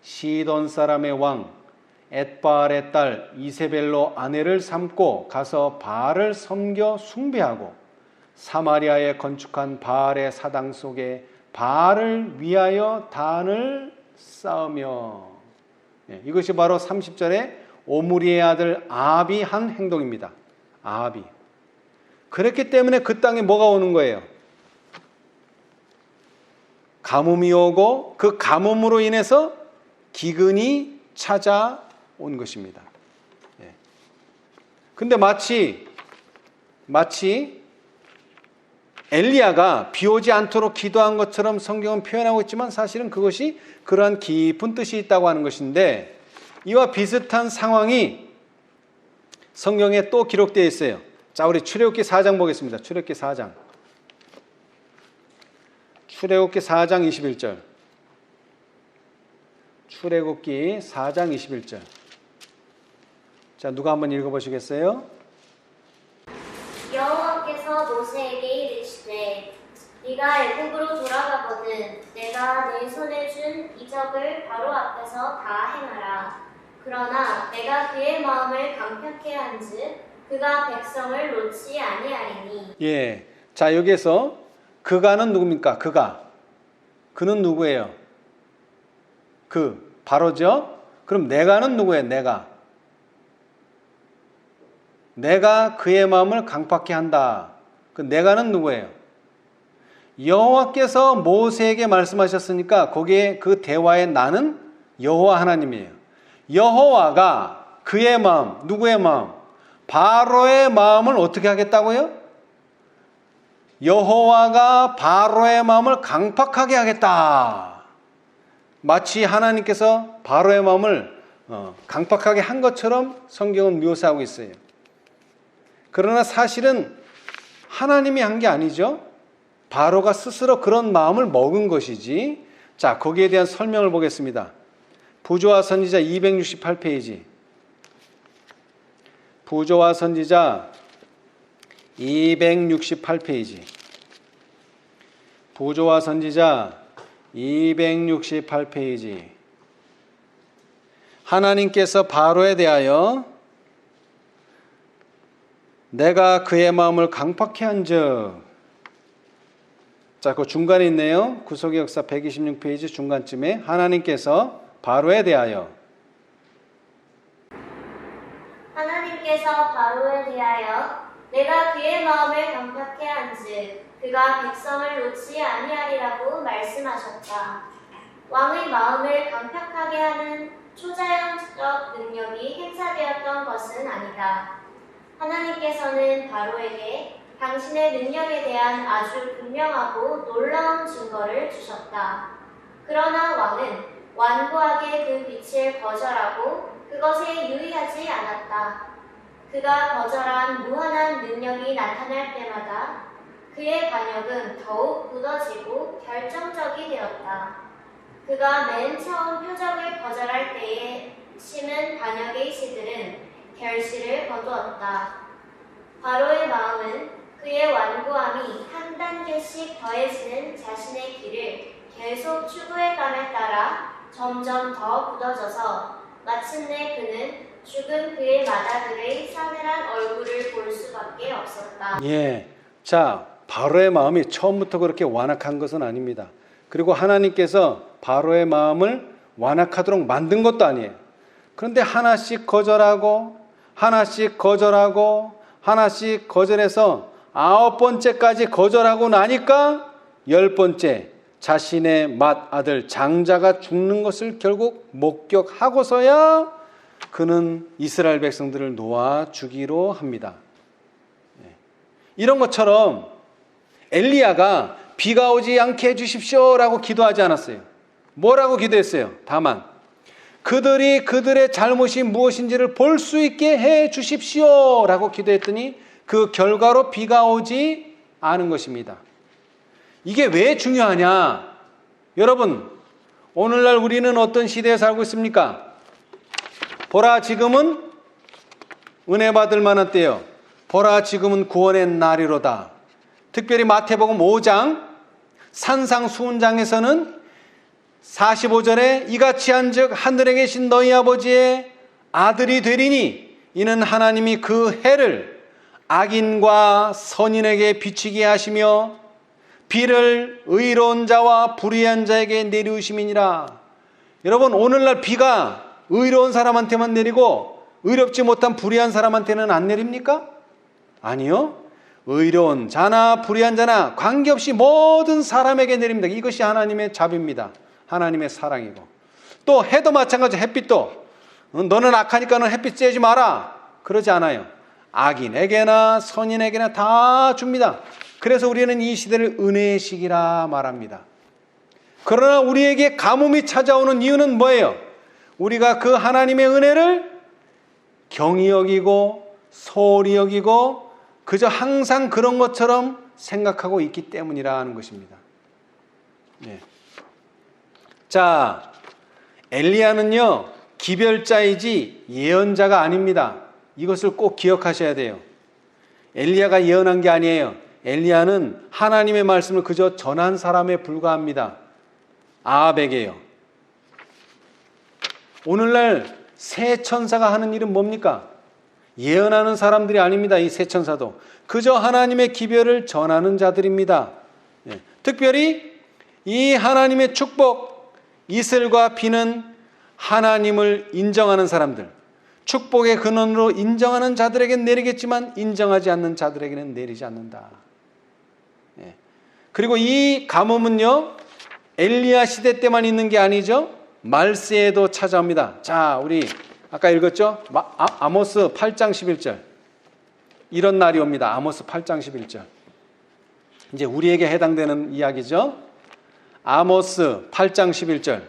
시돈 사람의 왕 엣바알의 딸 이세벨로 아내를 삼고 가서 바알을 섬겨 숭배하고 사마리아에 건축한 바알의 사당 속에 바알을 위하여 단을 쌓으며, 이것이 바로 30절에 오므리의 아들 아합이 한 행동입니다. 아합이. 그렇기 때문에 그 땅에 뭐가 오는 거예요? 가뭄이 오고 그 가뭄으로 인해서 기근이 찾아온 것입니다. 근데 마치 엘리야가 비 오지 않도록 기도한 것처럼 성경은 표현하고 있지만 사실은 그것이 그러한 깊은 뜻이 있다고 하는 것인데, 이와 비슷한 상황이 성경에 또 기록되어 있어요. 자, 우리 출애굽기 4장 보겠습니다. 출애굽기 4장 21절. 출애굽기 4장 21절. 자, 누가 한번 읽어보시겠어요? 여호와께서 모세에게 이르시되 네가 애굽으로 돌아가거든 내가 내 손에 준 이적을 바로 앞에서 다 행하라. 그러나 내가 그의 마음을 강팍케 한즉 그가 백성을 놓지 아니하리니. 예. 자, 여기에서 그가는 누굽니까? 그는 누구예요? 바로죠? 그럼 내가는 누구예요? 내가 그의 마음을 강팍케 한다. 그 내가는 누구예요? 여호와께서 모세에게 말씀하셨으니까 거기에 그 대화의 나는 여호와 하나님이에요. 여호와가 그의 마음, 누구의 마음? 바로의 마음을 어떻게 하겠다고요? 여호와가 바로의 마음을 강팍하게 하겠다. 마치 하나님께서 바로의 마음을 강팍하게 한 것처럼 성경은 묘사하고 있어요. 그러나 사실은 하나님이 한 게 아니죠. 바로가 스스로 그런 마음을 먹은 것이지. 자, 거기에 대한 설명을 보겠습니다. 부조와 선지자 268페이지. 부조와 선지자 268페이지. 부조와 선지자 268페이지. 하나님께서 바로에 대하여 내가 그의 마음을 강팍케 한즉. 자, 그 중간에 있네요. 구속의 역사 126페이지 중간쯤에 하나님께서 바로에 대하여 내가 그의 마음을 강팍케 한즉 그가 백성을 놓지 아니하리라고 말씀하셨다. 왕의 마음을 강팍하게 하는 초자연적 능력이 행사되었던 것은 아니다. 하나님께서는 바로에게 당신의 능력에 대한 아주 분명하고 놀라운 증거를 주셨다. 그러나 왕은 완고하게 그 빛을 거절하고 그것에 유의하지 않았다. 그가 거절한 무한한 능력이 나타날 때마다 그의 반역은 더욱 굳어지고 결정적이 되었다. 그가 맨 처음 표적을 거절할 때에 심은 반역의 씨들은 결실을 거두었다. 바로의 마음은 그의 완고함이 한 단계씩 더해지는 자신의 길을 계속 추구해감에 따라 점점 더 굳어져서 마침내 그는 죽은 그의 마다들의 싸늘한 얼굴을 볼 수밖에 없었다. 예, 자, 바로의 마음이 처음부터 그렇게 완악한 것은 아닙니다. 그리고 하나님께서 바로의 마음을 완악하도록 만든 것도 아니에요. 그런데 하나씩 거절하고 하나씩 거절해서 9번째까지 거절하고 나니까 10번째 자신의 맏아들 장자가 죽는 것을 결국 목격하고서야 그는 이스라엘 백성들을 놓아 주기로 합니다. 이런 것처럼 엘리야가 비가 오지 않게 해주십시오라고 기도하지 않았어요. 뭐라고 기도했어요? 다만 그들이 그들의 잘못이 무엇인지를 볼 수 있게 해 주십시오라고 기도했더니 그 결과로 비가 오지 않은 것입니다. 이게 왜 중요하냐? 여러분, 오늘날 우리는 어떤 시대에 살고 있습니까? 보라, 지금은 은혜 받을 만한 때요. 보라, 지금은 구원의 날이로다. 특별히 마태복음 5장 산상수훈장에서는 45절에 이같이 한즉 하늘에 계신 너희 아버지의 아들이 되리니 이는 하나님이 그 해를 악인과 선인에게 비치게 하시며 비를 의로운 자와 불의한 자에게 내리우심이니라. 여러분, 오늘날 비가 의로운 사람한테만 내리고 의롭지 못한 불의한 사람한테는 안 내립니까? 아니요. 의로운 자나 불의한 자나 관계없이 모든 사람에게 내립니다. 이것이 하나님의 자비입니다. 하나님의 사랑이고, 또 해도 마찬가지. 햇빛도 너는 악하니까는 햇빛 쬐지 마라 그러지 않아요. 악인에게나 선인에게나 다 줍니다. 그래서 우리는 이 시대를 은혜의 시기라 말합니다. 그러나 우리에게 가뭄이 찾아오는 이유는 뭐예요? 우리가 그 하나님의 은혜를 경히 여기고 소홀히 여기고 그저 항상 그런 것처럼 생각하고 있기 때문이라는 것입니다. 네. 자, 엘리야는요, 기별자이지 예언자가 아닙니다. 이것을 꼭 기억하셔야 돼요. 엘리야가 예언한 게 아니에요. 엘리야는 하나님의 말씀을 그저 전한 사람에 불과합니다. 아합에게요. 오늘날 새 천사가 하는 일은 뭡니까? 예언하는 사람들이 아닙니다. 이 새 천사도 그저 하나님의 기별을 전하는 자들입니다. 특별히 이 하나님의 축복, 이슬과 비는 하나님을 인정하는 사람들, 축복의 근원으로 인정하는 자들에게는 내리겠지만 인정하지 않는 자들에게는 내리지 않는다. 예. 그리고 이 가뭄은요, 엘리야 시대 때만 있는 게 아니죠. 말세에도 찾아옵니다. 자, 우리 아까 읽었죠? 아모스 8장 11절. 이런 날이 옵니다. 아모스 8장 11절. 이제 우리에게 해당되는 이야기죠. 아모스 8장 11절.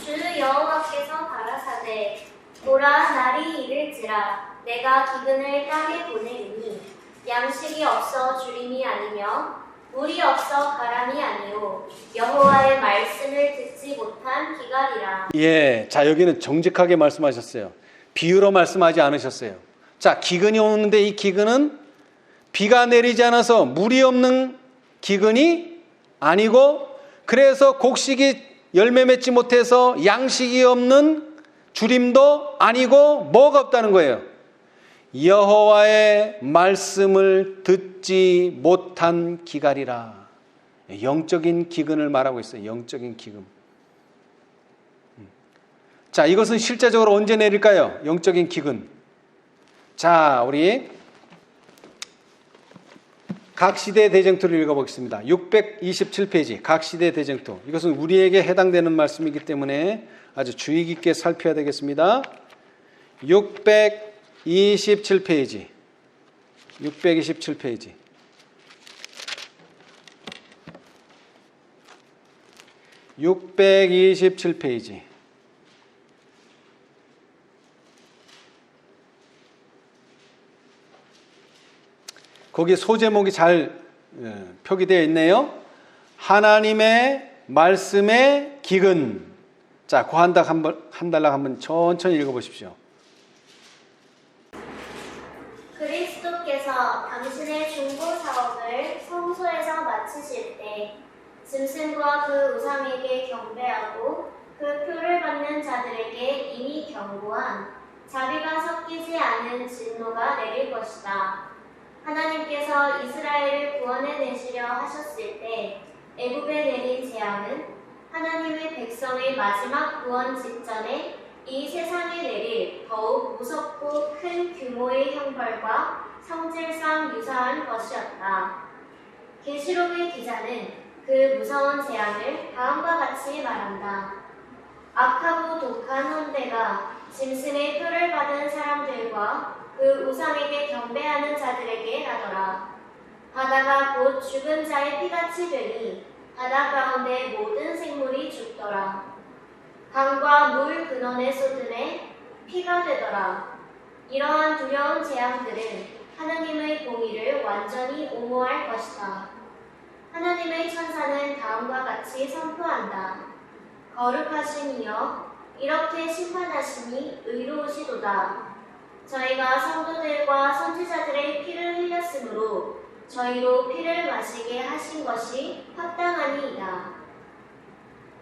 주 여호와께서 가라사대 보라 날이 이를지라 내가 기근을 땅에 보내리니 양식이 없어 주림이 아니며 물이 없어 가람이 아니요 여호와의 말씀을 듣지 못한 기갈이라. 예, 자 여기는 정직하게 말씀하셨어요. 비유로 말씀하지 않으셨어요. 자, 기근이 오는데 이 기근은 비가 내리지 않아서 물이 없는 기근이 아니고, 그래서 곡식이 열매 맺지 못해서 양식이 없는 주림도 아니고, 뭐가 없다는 거예요? 여호와의 말씀을 듣지 못한 기갈이라. 영적인 기근을 말하고 있어요. 영적인 기근. 자, 이것은 실제적으로 언제 내릴까요? 영적인 기근. 자, 우리 각 시대 대쟁투를 읽어보겠습니다. 627페이지 각 시대 대쟁투. 이것은 우리에게 해당되는 말씀이기 때문에 아주 주의 깊게 살펴야 되겠습니다. 627페이지 627페이지 627페이지 거기 소제목이 잘 표기되어 있네요. 하나님의 말씀의 기근. 자, 그 한 달락 한번 천천히 읽어보십시오. 그리스도께서 당신의 중보 사업을 성소에서 마치실 때 짐승과 그 우상에게 경배하고 그 표를 받는 자들에게 이미 경고한 자비가 섞이지 않은 진노가 내릴 것이다. 하나님께서 이스라엘을 구원해내시려 하셨을 때 애굽에 내린 재앙은 하나님의 백성의 마지막 구원 직전에 이 세상에 내릴 더욱 무섭고 큰 규모의 형벌과 성질상 유사한 것이었다. 계시록의 기자는 그 무서운 재앙을 다음과 같이 말한다. 악하고 독한 헌대가 짐승의 표를 받은 사람들과 그 우상에게 경배하는 자들에게 하더라. 바다가 곧 죽은 자의 피같이 되니 바다 가운데 모든 생물이 죽더라. 강과 물 근원에 쏟음에 피가 되더라. 이러한 두려운 재앙들은 하나님의 공의를 완전히 옹호할 것이다. 하나님의 천사는 다음과 같이 선포한다. 거룩하신 이여, 이렇게 심판하시니 의로우시도다. 저희가 성도들과 선지자들의 피를 흘렸으므로 저희로 피를 마시게 하신 것이 합당하니이다.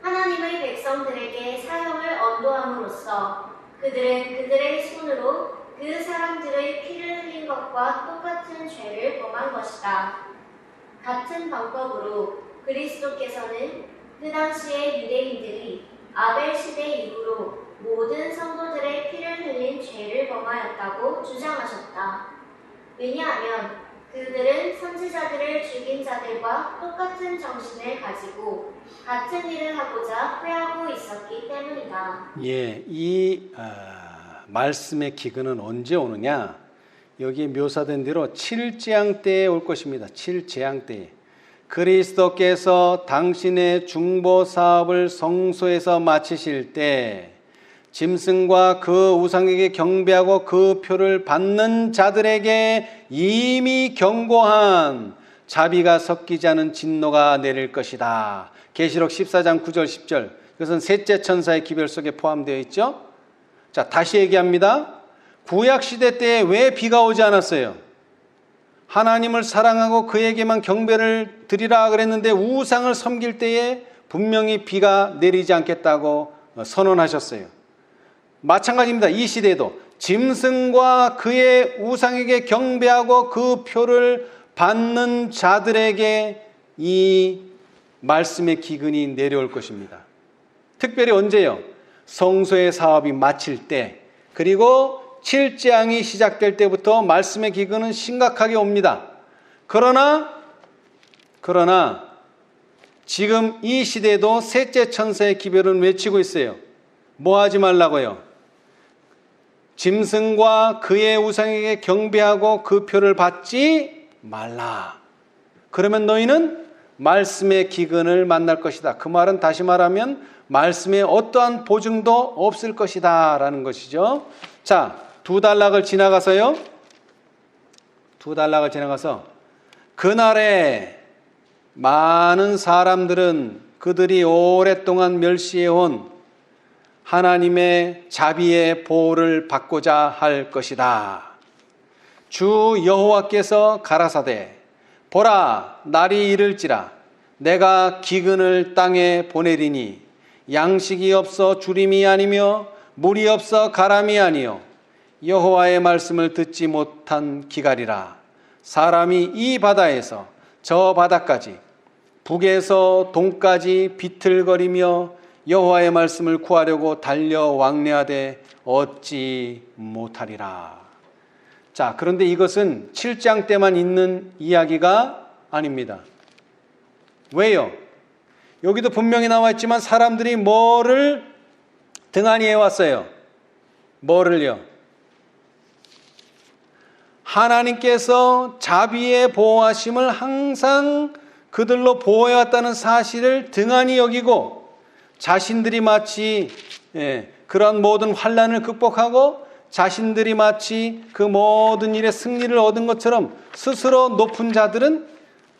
하나님의 백성들에게 사형을 언도함으로써 그들은 그들의 손으로 그 사람들의 피를 흘린 것과 똑같은 죄를 범한 것이다. 같은 방법으로 그리스도께서는 그 당시의 유대인들이 아벨 시대 이후로 모든 성도들의 피를 흘린 죄를 범하였다고 주장하셨다. 왜냐하면 그들은 선지자들을 죽인 자들과 똑같은 정신을 가지고 같은 일을 하고자 회하고 있었기 때문이다. 예, 이 말씀의 기근은 언제 오느냐? 여기에 묘사된 대로 7재앙 때에 올 것입니다. 7재앙 때에. 그리스도께서 당신의 중보 사업을 성소에서 마치실 때 짐승과 그 우상에게 경배하고 그 표를 받는 자들에게 이미 경고한 자비가 섞이지 않은 진노가 내릴 것이다. 계시록 14장 9절 10절. 이것은 셋째 천사의 기별 속에 포함되어 있죠. 자, 다시 얘기합니다. 구약시대 때에 왜 비가 오지 않았어요? 하나님을 사랑하고 그에게만 경배를 드리라 그랬는데 우상을 섬길 때에 분명히 비가 내리지 않겠다고 선언하셨어요. 마찬가지입니다. 이 시대에도 짐승과 그의 우상에게 경배하고 그 표를 받는 자들에게 이 말씀의 기근이 내려올 것입니다. 특별히 언제요? 성소의 사업이 마칠 때, 그리고 7재앙이 시작될 때부터 말씀의 기근은 심각하게 옵니다. 그러나 지금 이 시대에도 셋째 천사의 기별은 외치고 있어요. 뭐 하지 말라고요? 짐승과 그의 우상에게 경배하고 그 표를 받지 말라. 그러면 너희는 말씀의 기근을 만날 것이다. 그 말은 다시 말하면 말씀에 어떠한 보증도 없을 것이다 라는 것이죠. 자, 두 단락을 지나가서 그날에 많은 사람들은 그들이 오랫동안 멸시해온 하나님의 자비의 보호를 받고자 할 것이다. 주 여호와께서 가라사대 보라 날이 이를지라 내가 기근을 땅에 보내리니 양식이 없어 주림이 아니며 물이 없어 가람이 아니요 여호와의 말씀을 듣지 못한 기갈이라. 사람이 이 바다에서 저 바다까지 북에서 동까지 비틀거리며 여호와의 말씀을 구하려고 달려 왕래하되 얻지 못하리라. 자, 그런데 이것은 7장 때만 있는 이야기가 아닙니다. 왜요? 여기도 분명히 나와 있지만 사람들이 뭐를 등한히 해왔어요? 뭐를요? 하나님께서 자비의 보호하심을 항상 그들로 보호해왔다는 사실을 등한히 여기고 자신들이 마치 그런 모든 환난을 극복하고 자신들이 마치 그 모든 일에 승리를 얻은 것처럼 스스로 높은 자들은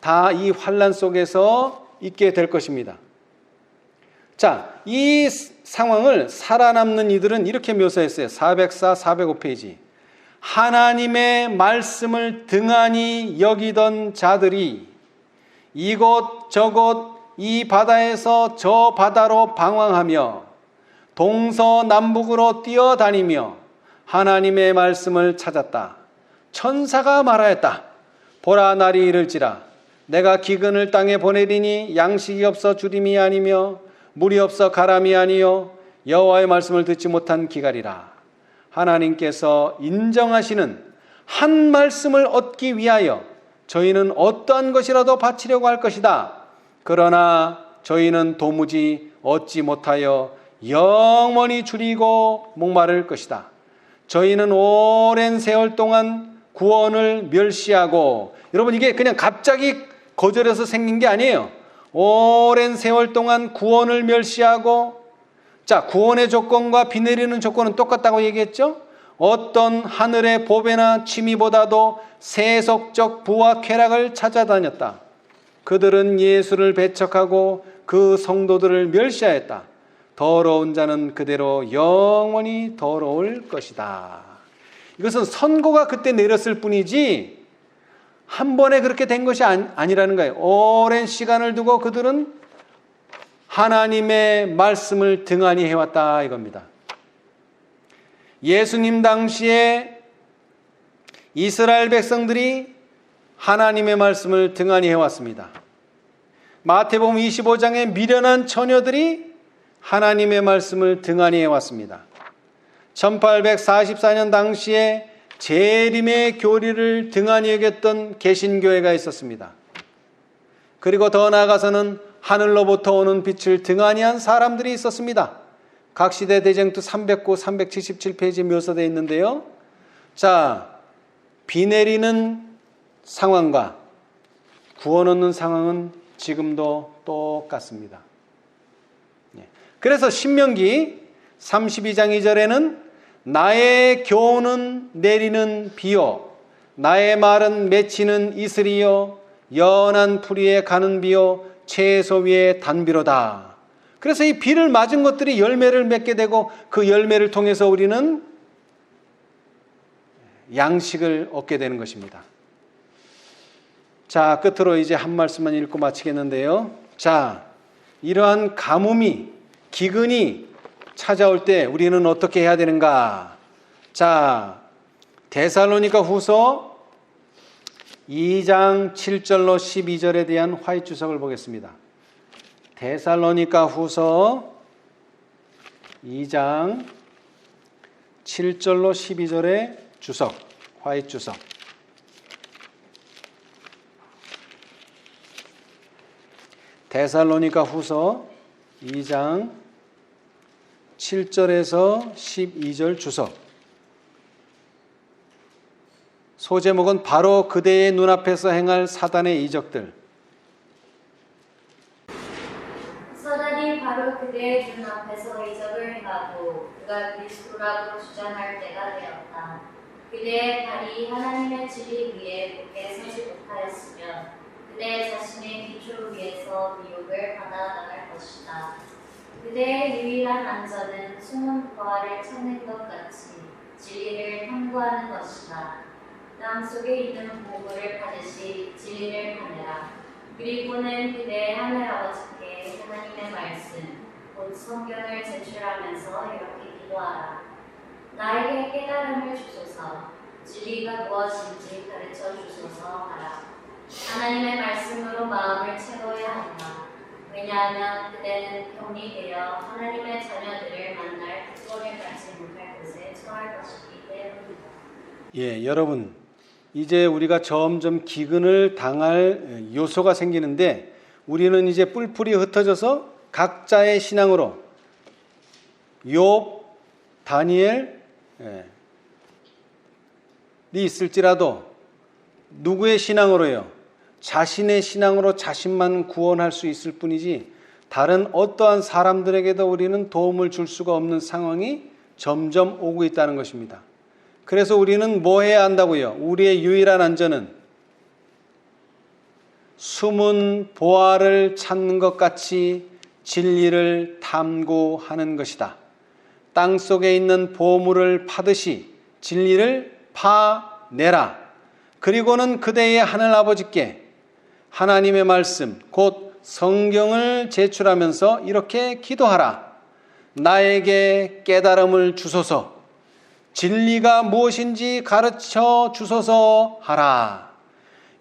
다 이 환난 속에서 있게 될 것입니다. 자, 이 상황을 살아남는 이들은 이렇게 묘사했어요. 404, 405페이지. 하나님의 말씀을 등한히 여기던 자들이 이곳저곳 이 바다에서 저 바다로 방황하며 동서남북으로 뛰어다니며 하나님의 말씀을 찾았다. 천사가 말하였다. 보라 날이 이를지라 내가 기근을 땅에 보내리니 양식이 없어 주림이 아니며 물이 없어 가람이 아니요 여호와의 말씀을 듣지 못한 기갈이라. 하나님께서 인정하시는 한 말씀을 얻기 위하여 저희는 어떠한 것이라도 바치려고 할 것이다. 그러나 저희는 도무지 얻지 못하여 영원히 줄이고 목마를 것이다. 저희는 오랜 세월 동안 구원을 멸시하고, 여러분 이게 그냥 갑자기 거절해서 생긴 게 아니에요. 오랜 세월 동안 구원을 멸시하고, 자, 구원의 조건과 비 내리는 조건은 똑같다고 얘기했죠. 어떤 하늘의 보배나 취미보다도 세속적 부와 쾌락을 찾아다녔다. 그들은 예수를 배척하고 그 성도들을 멸시하였다. 더러운 자는 그대로 영원히 더러울 것이다. 이것은 선고가 그때 내렸을 뿐이지 한 번에 그렇게 된 것이 아니라는 거예요. 오랜 시간을 두고 그들은 하나님의 말씀을 등한히 해왔다 이겁니다. 예수님 당시에 이스라엘 백성들이 하나님의 말씀을 등한히 해왔습니다. 마태복음 25장에 미련한 처녀들이 하나님의 말씀을 등한히 해왔습니다. 1844년 당시에 재림의 교리를 등한히 여겼던 개신교회가 있었습니다. 그리고 더 나아가서는 하늘로부터 오는 빛을 등한히 한 사람들이 있었습니다. 각 시대 대쟁투 309, 377페이지에 묘사되어 있는데요. 자, 비 내리는 상황과 구원 얻는 상황은 지금도 똑같습니다. 그래서 신명기 32장 2절에는 나의 교훈은 내리는 비요 나의 말은 맺히는 이슬이요 연한 풀 위에 가는 비요 채소 위에 단비로다. 그래서 이 비를 맞은 것들이 열매를 맺게 되고 그 열매를 통해서 우리는 양식을 얻게 되는 것입니다. 자, 끝으로 이제 한 말씀만 읽고 마치겠는데요. 자, 이러한 가뭄이, 기근이 찾아올 때 우리는 어떻게 해야 되는가? 자, 데살로니가 후서 2장 7절로 12절에 대한 화해 주석을 보겠습니다. 데살로니가 후서 2장 7절로 12절의 주석, 화이트 주석. 데살로니가 후서 2장 7절에서 12절 주석. 소제목은 바로 그대의 눈앞에서 행할 사단의 이적들. 사단이 바로 그대의 눈앞에서 이적을 행하고 그가 그리스도라고 주장할 때가 되었다. 그대의 발이 하나님의 진리 위에 굳게 서지 못하였으면 그대 자신의 기초 위에서 미혹을 받아 나갈 것이다. 그대의 유일한 안전은 숨은 부활을 찾는 것 같이 진리를 탐구하는 것이다. 땅 속에 있는 보물을 파듯이 진리를 파내라. 그리고는 그대의 하늘아버지께 하나님의 말씀, 곧 성경을 제출하면서 이렇게 기도하라. 나에게 깨달음을 주소서, 진리가 무엇인지 가르쳐 주소서 하라. 하나님의 말씀으로 마음을 채워야 한다. 왜냐하면 그대는 병이 되어 하나님의 자녀들을 만날 특권을 갖지 못할 곳에 처할 것이기 때문이다. 예, 여러분, 이제 우리가 점점 기근을 당할 요소가 생기는데 우리는 이제 뿔뿔이 흩어져서 각자의 신앙으로 욥, 다니엘이 있을지라도 누구의 신앙으로요? 자신의 신앙으로 자신만 구원할 수 있을 뿐이지 다른 어떠한 사람들에게도 우리는 도움을 줄 수가 없는 상황이 점점 오고 있다는 것입니다. 그래서 우리는 뭐 해야 한다고요? 우리의 유일한 안전은 숨은 보화를 찾는 것 같이 진리를 탐구하는 것이다. 땅 속에 있는 보물을 파듯이 진리를 파내라. 그리고는 그대의 하늘아버지께 하나님의 말씀, 곧 성경을 제출하면서 이렇게 기도하라. 나에게 깨달음을 주소서, 진리가 무엇인지 가르쳐 주소서 하라.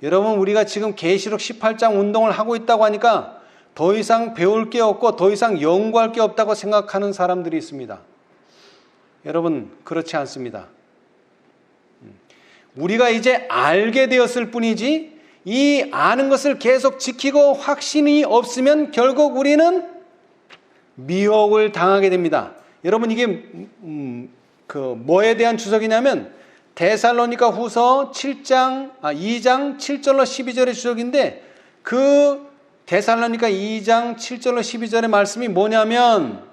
여러분, 우리가 지금 계시록 18장 운동을 하고 있다고 하니까 더 이상 배울 게 없고 더 이상 연구할 게 없다고 생각하는 사람들이 있습니다. 여러분, 그렇지 않습니다. 우리가 이제 알게 되었을 뿐이지 이 아는 것을 계속 지키고 확신이 없으면 결국 우리는 미혹을 당하게 됩니다. 여러분, 이게 뭐에 대한 주석이냐면 데살로니가 후서 2장 7절로 12절의 주석인데 그 데살로니가 2장 7절로 12절의 말씀이 뭐냐면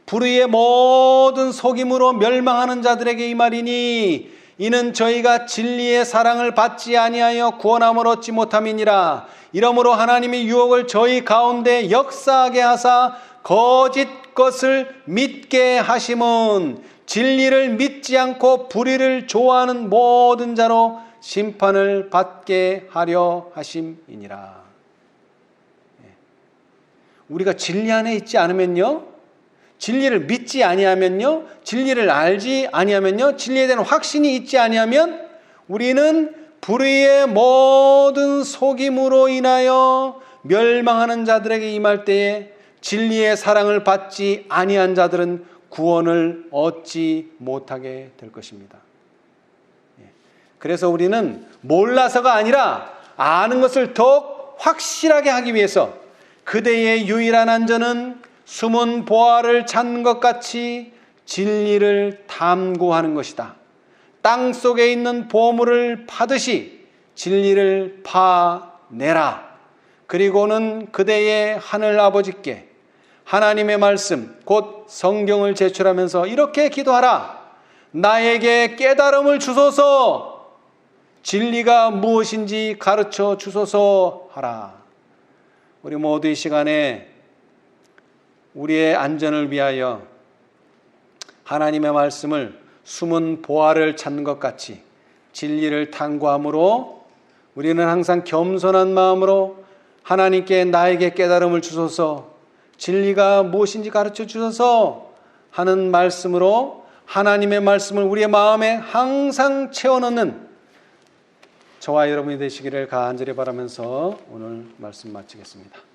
불의의 모든 속임으로 멸망하는 자들에게 이 말이니 이는 저희가 진리의 사랑을 받지 아니하여 구원함을 얻지 못함이니라. 이러므로 하나님의 유혹을 저희 가운데 역사하게 하사 거짓 것을 믿게 하심은 진리를 믿지 않고 불의를 좋아하는 모든 자로 심판을 받게 하려 하심이니라. 우리가 진리 안에 있지 않으면요, 진리를 믿지 아니하면요, 진리를 알지 아니하면요, 진리에 대한 확신이 있지 아니하면 우리는 불의의 모든 속임으로 인하여 멸망하는 자들에게 임할 때에 진리의 사랑을 받지 아니한 자들은 구원을 얻지 못하게 될 것입니다. 그래서 우리는 몰라서가 아니라 아는 것을 더욱 확실하게 하기 위해서 그대의 유일한 안전은 숨은 보화를 찾는 것 같이 진리를 탐구하는 것이다. 땅 속에 있는 보물을 파듯이 진리를 파내라. 그리고는 그대의 하늘 아버지께 하나님의 말씀, 곧 성경을 제출하면서 이렇게 기도하라. 나에게 깨달음을 주소서, 진리가 무엇인지 가르쳐 주소서 하라. 우리 모두 이 시간에 우리의 안전을 위하여 하나님의 말씀을 숨은 보화를 찾는 것 같이 진리를 탐구함으로 우리는 항상 겸손한 마음으로 하나님께 나에게 깨달음을 주소서, 진리가 무엇인지 가르쳐 주소서 하는 말씀으로 하나님의 말씀을 우리의 마음에 항상 채워넣는 저와 여러분이 되시기를 간절히 바라면서 오늘 말씀 마치겠습니다.